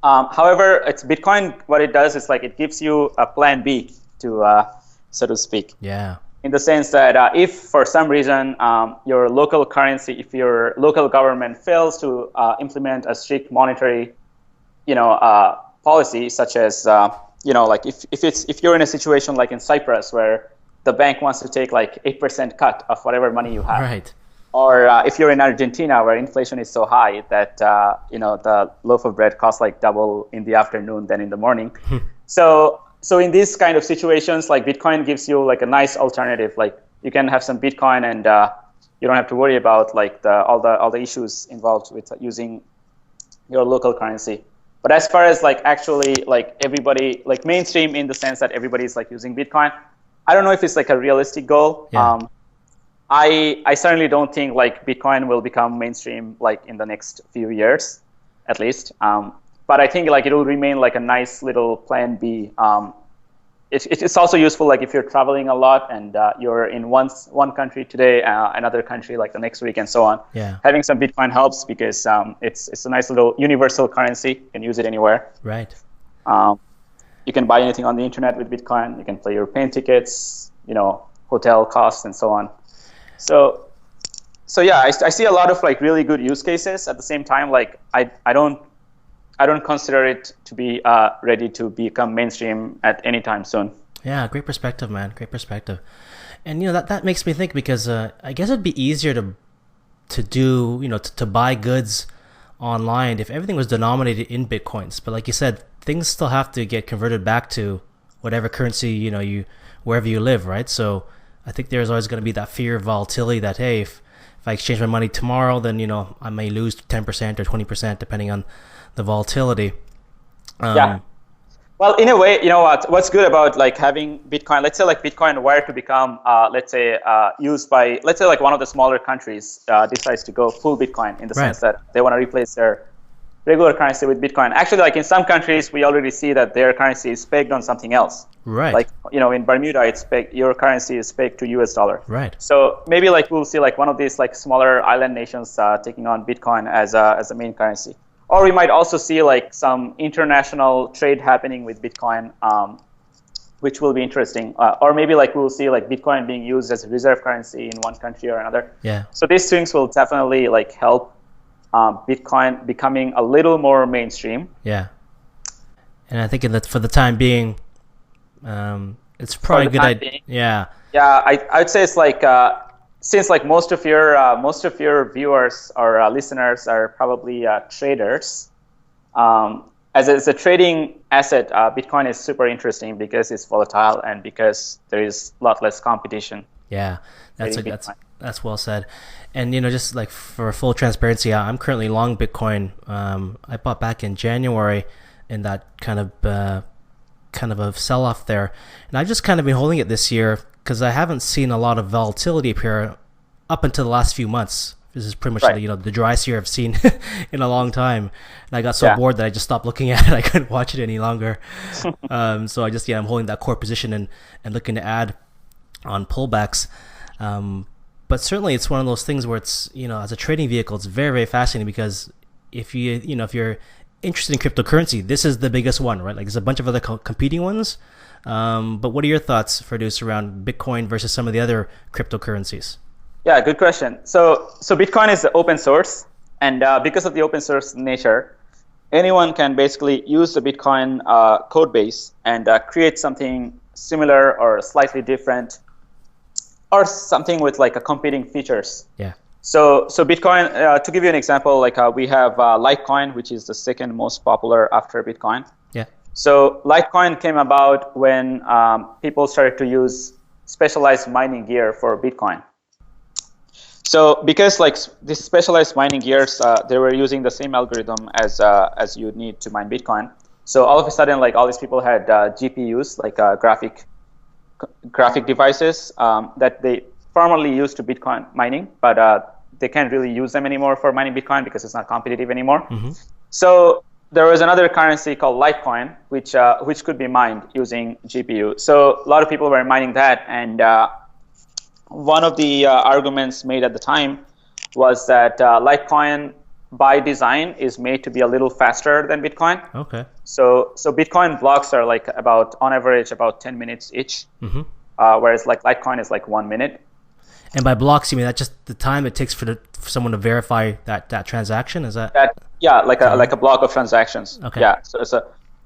However, it's Bitcoin. What it does is like it gives you a plan B, to so to speak. Yeah. In the sense that if for some reason your local currency, if your local government fails to implement a strict monetary, policy, such as like if you're in a situation like in Cyprus where the bank wants to take like 8% cut of whatever money you have. Right. Or if you're in Argentina where inflation is so high that the loaf of bread costs like double in the afternoon than in the morning. So in these kind of situations, like Bitcoin gives you like a nice alternative. Like you can have some Bitcoin and you don't have to worry about like all the issues involved with using your local currency. But as far as like actually like everybody like mainstream in the sense that everybody's like using Bitcoin, I don't know if it's like a realistic goal. Yeah. I certainly don't think like Bitcoin will become mainstream like in the next few years, at least. But I think like it will remain like a nice little plan B. It's also useful like if you're traveling a lot and you're in one country today, another country like the next week, and so on. Yeah. Having some Bitcoin helps because it's a nice little universal currency. You can use it anywhere. Right. You can buy anything on the internet with Bitcoin. You can pay your plane tickets, hotel costs, and so on. So yeah, I see a lot of like really good use cases. At the same time, like I don't consider it to be ready to become mainstream at any time soon. Yeah, great perspective, man. Great perspective. And that makes me think, because I guess it'd be easier to do to buy goods online if everything was denominated in Bitcoins. But like you said, things still have to get converted back to whatever currency you wherever you live, right? So I think there's always going to be that fear of volatility that, hey, if I exchange my money tomorrow, then, I may lose 10% or 20% depending on the volatility. Yeah. Well, in a way, what's good about like having Bitcoin, let's say like Bitcoin were to become, used by, let's say like one of the smaller countries decides to go full Bitcoin in the sense that they want to replace their regular currency with Bitcoin. Actually, like in some countries, we already see that their currency is pegged on something else. Right. Like, in Bermuda, it's pegged, your currency is pegged to US dollar. Right. So maybe like we'll see like one of these like smaller island nations taking on Bitcoin as a main currency. Or we might also see like some international trade happening with Bitcoin, which will be interesting. Or maybe like we'll see like Bitcoin being used as a reserve currency in one country or another. Yeah. So these things will definitely like help Bitcoin becoming a little more mainstream. Yeah. And I think for the time being, it's probably a good idea. Yeah. Yeah, I'd say it's like since like most of your viewers or listeners are probably traders, as a trading asset, Bitcoin is super interesting because it's volatile and because there is a lot less competition. Yeah, that's well said. And just like for full transparency, I'm currently long Bitcoin. I bought back in January in that kind of a sell-off there, and I've just kind of been holding it this year because I haven't seen a lot of volatility appear up until the last few months. This is pretty much the driest year I've seen in a long time, and I got so bored that I just stopped looking at it. I couldn't watch it any longer. So I just I'm holding that core position and looking to add on pullbacks. But certainly it's one of those things where it's, as a trading vehicle, it's very, very fascinating because if if you're interested in cryptocurrency, this is the biggest one, right? Like there's a bunch of other competing ones. But what are your thoughts, Ferdous, around Bitcoin versus some of the other cryptocurrencies? Yeah, good question. So Bitcoin is open source, and because of the open source nature, anyone can basically use the Bitcoin code base and create something similar or slightly different, or something with like a competing features. Yeah. So Bitcoin, to give you an example, like we have Litecoin, which is the second most popular after Bitcoin. Yeah. So Litecoin came about when people started to use specialized mining gear for Bitcoin. So because like these specialized mining gears, they were using the same algorithm as you need to mine Bitcoin. So all of a sudden, like all these people had GPUs, like graphic devices that they formerly used to Bitcoin mining, but they can't really use them anymore for mining Bitcoin because it's not competitive anymore. Mm-hmm. So there was another currency called Litecoin, which could be mined using GPU. So a lot of people were mining that, and one of the arguments made at the time was that Litecoin by design is made to be a little faster than Bitcoin. Okay. So Bitcoin blocks are like on average about 10 minutes each, mm-hmm. Whereas like Litecoin is like 1 minute. And by blocks, you mean that just the time it takes for someone to verify that transaction? Is that? Yeah, like a block of transactions. Okay. Yeah.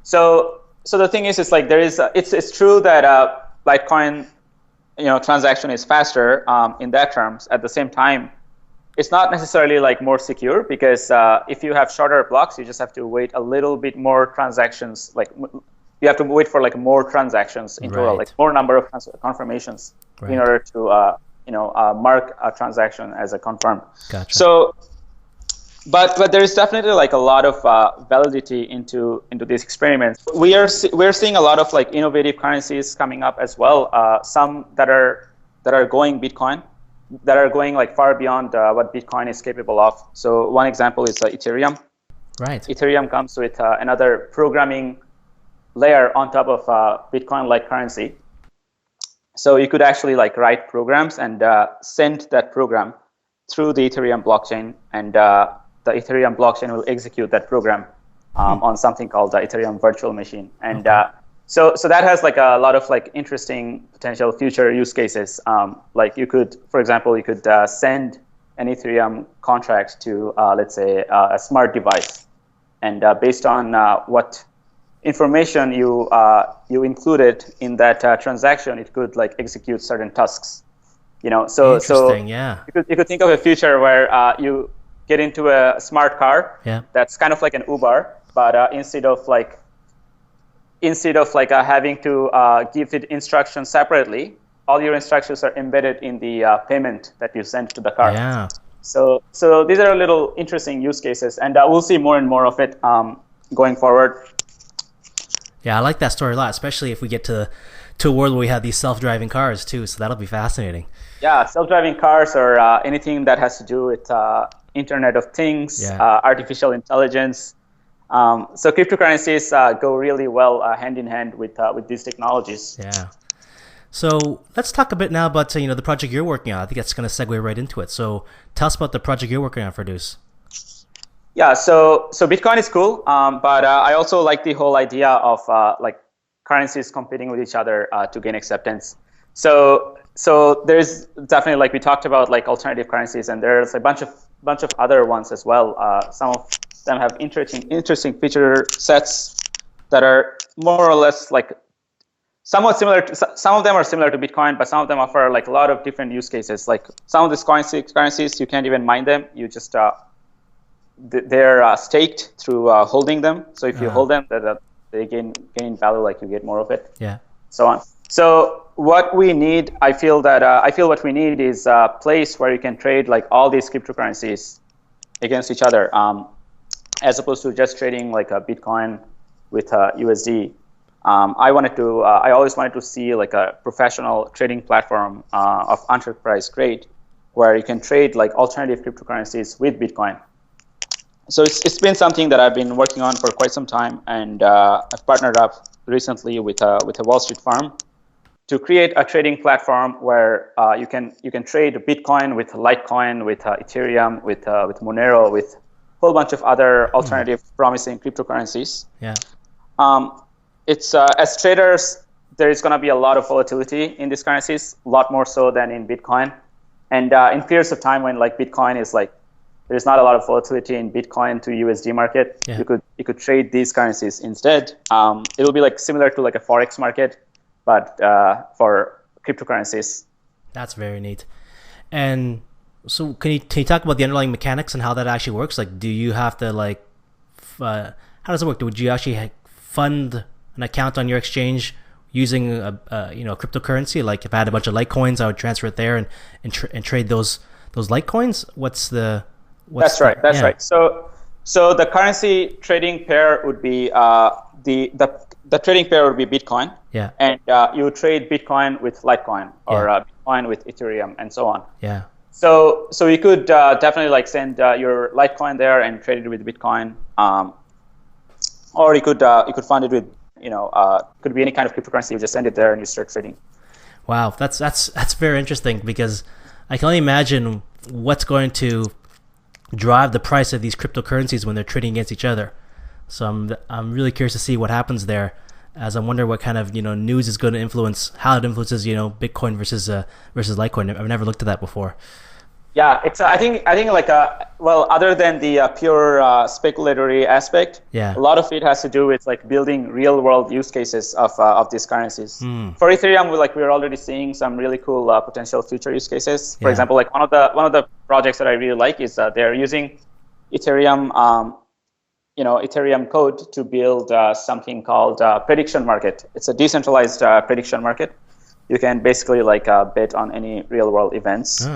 So the thing is, it's like it's true that Litecoin, transaction is faster in that terms. At the same time, it's not necessarily like more secure because if you have shorter blocks, you just have to wait a little bit more transactions. Like you have to wait for like more transactions in total, like more number of confirmations in order to mark a transaction as a confirmed. Gotcha. So, but there is definitely like a lot of validity into these experiments. We're seeing a lot of like innovative currencies coming up as well. Some that are going Bitcoin, that are going like far beyond what Bitcoin is capable of. So one example is Ethereum. Right. Ethereum comes with another programming layer on top of Bitcoin-like currency. So you could actually like write programs and send that program through the Ethereum blockchain, and the Ethereum blockchain will execute that program on something called the Ethereum virtual machine. And so that has like a lot of like interesting potential future use cases. Like you could, for example, send an Ethereum contract to let's say a smart device, and based on what information you included in that transaction, it could like execute certain tasks. So interesting, yeah. You could think of a future where you get into a smart car that's kind of like an Uber, but instead of having to give it instructions separately, all your instructions are embedded in the payment that you send to the car. Yeah. So these are little interesting use cases, and we'll see more and more of it going forward. Yeah, I like that story a lot, especially if we get to a world where we have these self-driving cars too. So that'll be fascinating. Yeah, self-driving cars or anything that has to do with Internet of Things, artificial intelligence. So cryptocurrencies go really well hand in hand with these technologies. Yeah. So let's talk a bit now about the project you're working on. I think that's going to segue right into it. So tell us about the project you're working on, Ferdous. Yeah, so Bitcoin is cool, but I also like the whole idea of like currencies competing with each other to gain acceptance. So there's definitely, like we talked about, like alternative currencies, and there's a bunch of other ones as well. Some of them have interesting feature sets that are more or less like somewhat similar to, some of them are similar to Bitcoin, but some of them offer like a lot of different use cases. Like some of these currencies, you can't even mine them. You just they're staked through holding them. So if you hold them, they gain value, like you get more of it. Yeah. So on. So what we need, I feel what we need is a place where you can trade like all these cryptocurrencies against each other, as opposed to just trading like a Bitcoin with USD. I always wanted to see like a professional trading platform of enterprise grade where you can trade like alternative cryptocurrencies with Bitcoin. So it's been something that I've been working on for quite some time, and I've partnered up recently with a Wall Street firm to create a trading platform where you can trade Bitcoin with Litecoin, with Ethereum, with Monero, with a whole bunch of other alternative promising cryptocurrencies. Yeah. It's as traders, there is going to be a lot of volatility in these currencies, a lot more so than in Bitcoin. And in periods of time when like Bitcoin is like, there's not a lot of volatility in Bitcoin to USD market, you could trade these currencies instead. It will be like similar to like a Forex market, but for cryptocurrencies. That's very neat. And so can you talk about the underlying mechanics and how that actually works? Like, do you have to like, how does it work? Would you actually fund an account on your exchange using a cryptocurrency? Like if I had a bunch of Litecoins, I would transfer it there and trade those Litecoins. That's right. So the currency trading pair would be the trading pair would be Bitcoin. Yeah. And you would trade Bitcoin with Litecoin or Bitcoin with Ethereum and so on. Yeah. So you could definitely like send your Litecoin there and trade it with Bitcoin, or you could fund it with could be any kind of cryptocurrency. You just send it there and you start trading. Wow, that's very interesting because I can only imagine what's going to drive the price of these cryptocurrencies when they're trading against each other. So I'm really curious to see what happens there, as I wonder what kind of news is going to influence how it influences Bitcoin versus Litecoin. I've never looked at that before. Yeah, it's I think like other than the pure speculatory aspect, a lot of it has to do with like building real world use cases of these currencies. For Ethereum, we're already seeing some really cool potential future use cases. For example, like one of the projects that I really like is they're using Ethereum Ethereum code to build something called prediction market. It's a decentralized prediction market. You can basically like bet on any real world events.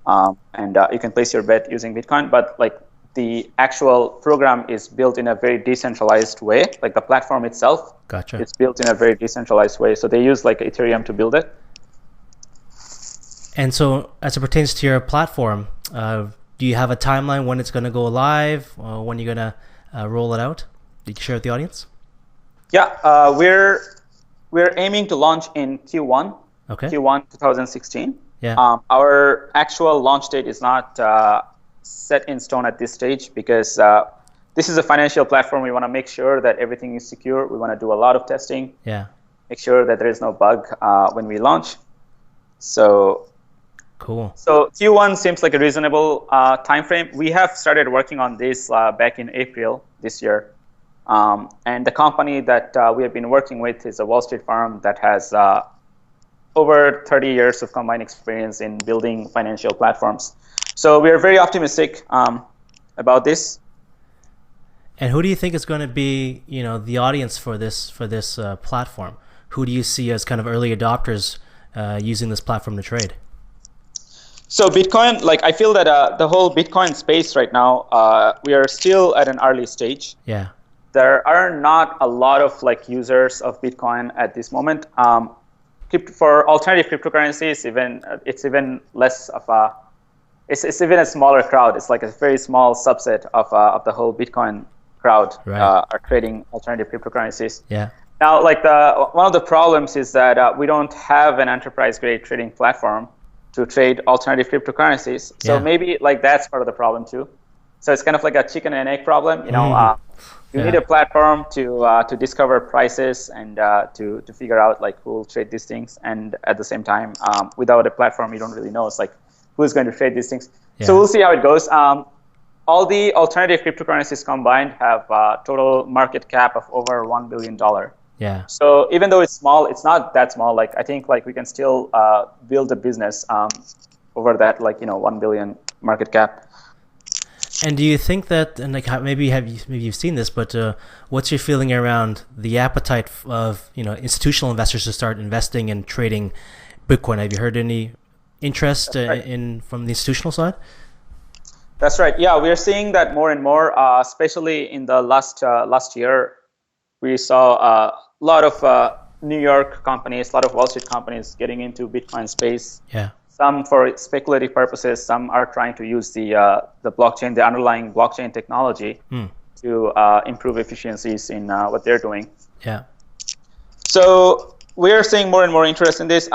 And you can place your bet using Bitcoin, but like the actual program is built in a very decentralized way. Like the platform itself, it's built in a very decentralized way. So they use like Ethereum to build it. And so as it pertains to your platform, do you have a timeline when it's going to go live, or when you're going to roll it out? Did you share with the audience? Yeah, we're aiming to launch in Q1, Q1 2016. Yeah. Our actual launch date is not set in stone at this stage because this is a financial platform. We want to make sure that everything is secure. We want to do a lot of testing. Yeah. Make sure that there is no bug when we launch. So cool. So Q1 seems like a reasonable time frame. We have started working on this back in April this year. And the company that we have been working with is a Wall Street firm that has over 30 years of combined experience in building financial platforms. So we are very optimistic about this. And who do you think is going to be, the audience for this platform? Who do you see as kind of early adopters using this platform to trade? So Bitcoin, like I feel that the whole Bitcoin space right now, we are still at an early stage. Yeah. There are not a lot of like users of Bitcoin at this moment. For alternative cryptocurrencies, it's even less of a, it's even a smaller crowd. It's like a very small subset of the whole Bitcoin crowd are trading alternative cryptocurrencies. Yeah. Now, like one of the problems is that we don't have an enterprise-grade trading platform to trade alternative cryptocurrencies. So maybe like that's part of the problem too. So it's kind of like a chicken and egg problem. You need a platform to discover prices and to figure out like who will trade these things. And at the same time, without a platform, you don't really know. It's like who's going to trade these things. Yeah. So we'll see how it goes. All the alternative cryptocurrencies combined have a total market cap of over $1 billion. Yeah. So even though it's small, it's not that small. Like I think like we can still build a business over that like $1 billion market cap. And do you think that, and like maybe you've seen this, but what's your feeling around the appetite of institutional investors to start investing and trading Bitcoin? Have you heard any interest from the institutional side? That's right. Yeah, we are seeing that more and more, especially in the last year. We saw a lot of New York companies, a lot of Wall Street companies getting into Bitcoin space. Yeah. Some for speculative purposes. Some are trying to use the blockchain, the underlying blockchain technology, to improve efficiencies in what they're doing. Yeah. So we are seeing more and more interest in this.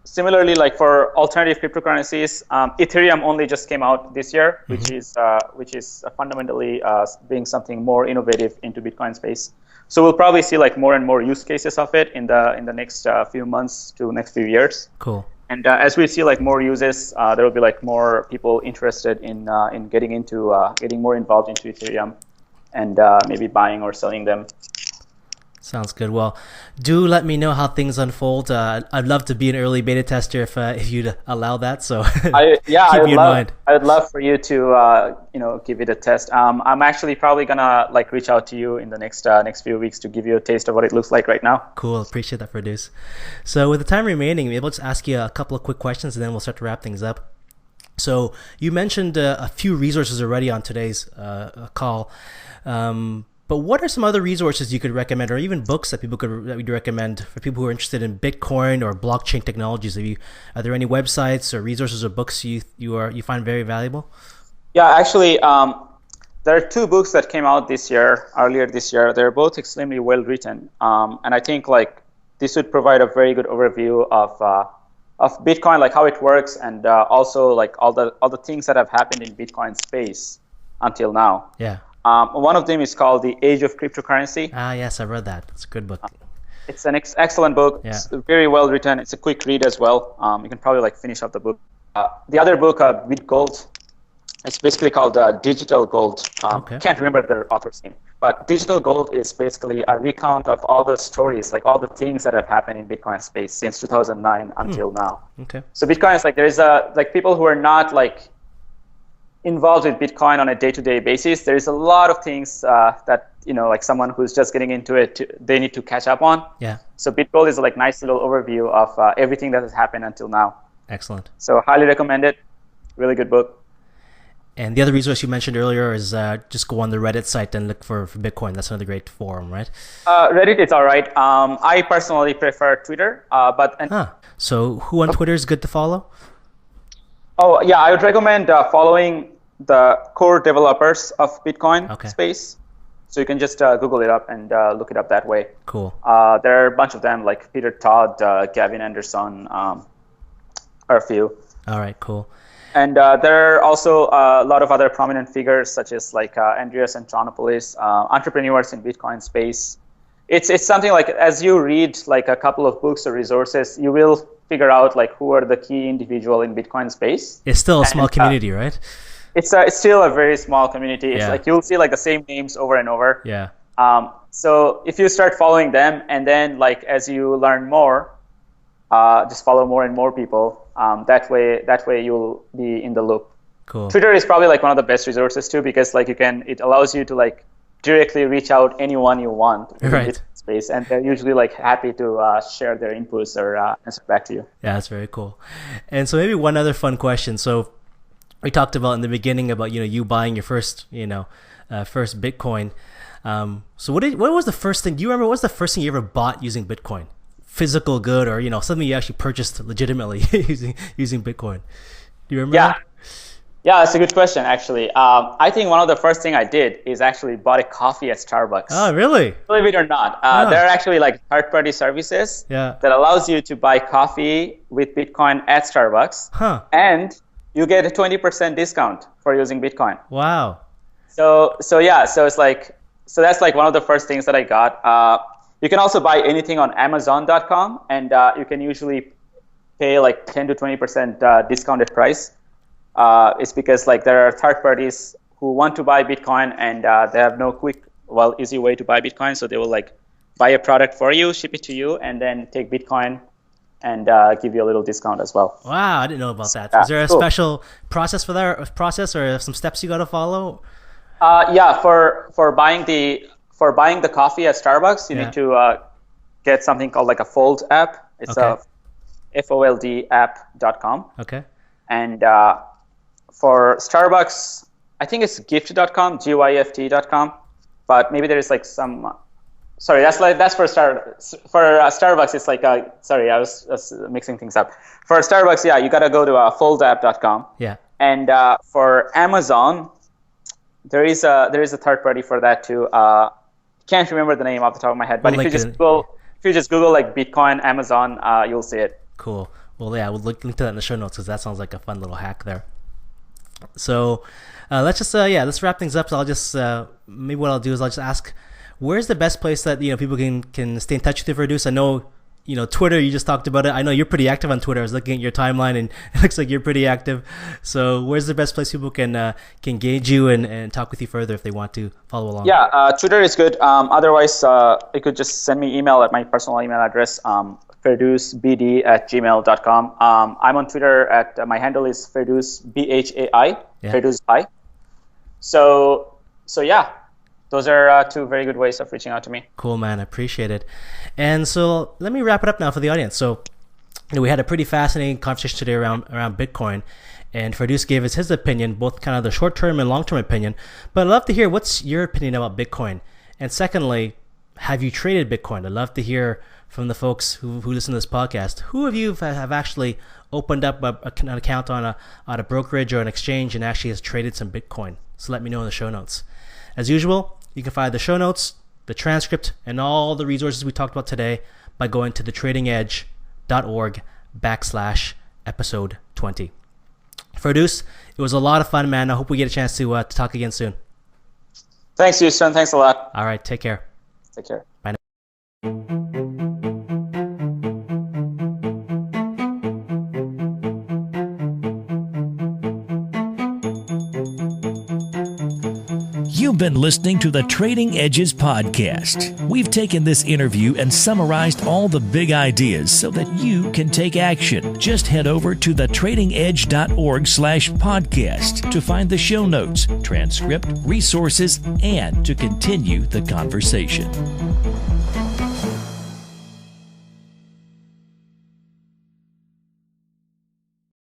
Similarly, like for alternative cryptocurrencies, Ethereum only just came out this year, which is fundamentally being something more innovative into Bitcoin space. So we'll probably see like more and more use cases of it in the next few months to next few years. Cool. And as we see like more uses, there will be like more people interested in getting more involved into Ethereum, and maybe buying or selling them. Sounds good. Well, do let me know how things unfold. I'd love to be an early beta tester if you'd allow that. So I mind. would love for you to give it a test. I'm actually probably gonna like reach out to you in the next few weeks to give you a taste of what it looks like right now. Cool. Appreciate that, Ferdous. So with the time remaining, maybe I'll just ask you a couple of quick questions, and then we'll start to wrap things up. So you mentioned a few resources already on today's call. But what are some other resources you could recommend, or even books that we'd recommend for people who are interested in Bitcoin or blockchain technologies? Are there any websites or resources or books you find very valuable? Yeah, actually, there are two books that came out earlier this year. They're both extremely well written, and I think like this would provide a very good overview of Bitcoin, like how it works, and also like all the things that have happened in Bitcoin space until now. Yeah. One of them is called The Age of Cryptocurrency. Yes, I read that. It's a good book. It's an excellent book. Yeah. It's very well written. It's a quick read as well. You can probably like finish up the book. The other book, With Gold, it's basically called Digital Gold. Okay. Can't remember the author's name. But Digital Gold is basically a recount of all the stories, like all the things that have happened in Bitcoin space since 2009 until now. Okay. So Bitcoin is like, there's like people who are not like involved with Bitcoin on a day-to-day basis. There is a lot of things that like someone who's just getting into it, they need to catch up on. Yeah. So BitGold is a like nice little overview of everything that has happened until now. Excellent. So highly recommend it. Really good book. And the other resource you mentioned earlier is just go on the Reddit site and look for Bitcoin. That's another great forum, right? Reddit is all right. I personally prefer Twitter, So who on Twitter is good to follow? Oh yeah, I would recommend following the core developers of Bitcoin space. So you can just Google it up and look it up that way. Cool. There are a bunch of them, like Peter Todd, Gavin Anderson, are a few. All right, cool. And there are also a lot of other prominent figures, such as like Andreas Antonopoulos, entrepreneurs in Bitcoin space. It's something like, as you read like a couple of books or resources, you will figure out like who are the key individual in Bitcoin space. It's still a small community, right? It's still a very small community. It's like you'll see like the same names over and over. Yeah. So if you start following them, and then like as you learn more, just follow more and more people. That way you'll be in the loop. Cool. Twitter is probably like one of the best resources too, because like it allows you to like directly reach out anyone you want in this space, and they're usually like happy to share their inputs or answer back to you. Yeah, that's very cool. And so maybe one other fun question. So we talked about in the beginning about you buying your first first Bitcoin. So what was the first thing? Do you remember what was the first thing you ever bought using Bitcoin? Physical good, or something you actually purchased legitimately using Bitcoin? Do you remember? Yeah. That? Yeah, that's a good question, actually. I think one of the first thing I did is actually bought a coffee at Starbucks. Oh, really? Believe it or not. There are actually like third-party services that allows you to buy coffee with Bitcoin at Starbucks, and you get a 20% discount for using Bitcoin. Wow. So it's like, that's like one of the first things that I got. You can also buy anything on Amazon.com, and you can usually pay like 10 to 20% discounted price. It's because like there are third parties who want to buy Bitcoin, and they have no easy way to buy Bitcoin. So they will like buy a product for you, ship it to you, and then take Bitcoin and give you a little discount as well. Wow, I didn't know about that. Is there a special process for that, or some steps you got to follow? Yeah, for buying the coffee at Starbucks, you need to get something called like a Fold app. It's a FOLD app.com. Okay. And for Starbucks, I think it's gift.com, GYFT.com, but maybe there is like some. Sorry, that's for Starbucks. It's like I was mixing things up. For Starbucks, yeah, you gotta go to foldapp.com. Yeah. And for Amazon, there is a third party for that too. Can't remember the name off the top of my head, but if you just if you just Google like Bitcoin, Amazon, you'll see it. Cool. Well, yeah, we'll link to that in the show notes because that sounds like a fun little hack there. So let's just let's wrap things up. So I'll just maybe what I'll do is I'll just ask, where's the best place that people can stay in touch with you, Ferdous? I know Twitter. You just talked about it. I know you're pretty active on Twitter. I was looking at your timeline, and it looks like you're pretty active. So where's the best place people can gauge you and talk with you further if they want to follow along? Yeah, Twitter is good. Otherwise, you could just send me email at my personal email address, ferdousbd@gmail.com. I'm on Twitter at my handle is Ferdous BHAI, Ferdous Bhai. So yeah, those are two very good ways of reaching out to me. Cool, man. I appreciate it. And so let me wrap it up now for the audience. So we had a pretty fascinating conversation today around Bitcoin, and Ferdous gave us his opinion, both kind of the short-term and long-term opinion. But I'd love to hear what's your opinion about Bitcoin. And secondly, have you traded Bitcoin? I'd love to hear from the folks who listen to this podcast. Who of you have actually opened up an account on a brokerage or an exchange and actually has traded some Bitcoin? So let me know in the show notes. As usual, you can find the show notes, the transcript, and all the resources we talked about today by going to thetradingedge.org/episode 20. Ferdous, it was a lot of fun, man. I hope we get a chance to talk again soon. Thanks, Houston. Thanks a lot. All right, take care. Take care. Bye now. You've been listening to the Trading Edges podcast. We've taken this interview and summarized all the big ideas so that you can take action. Just head over to thetradingedge.org/podcast to find the show notes, transcript, resources, and to continue the conversation.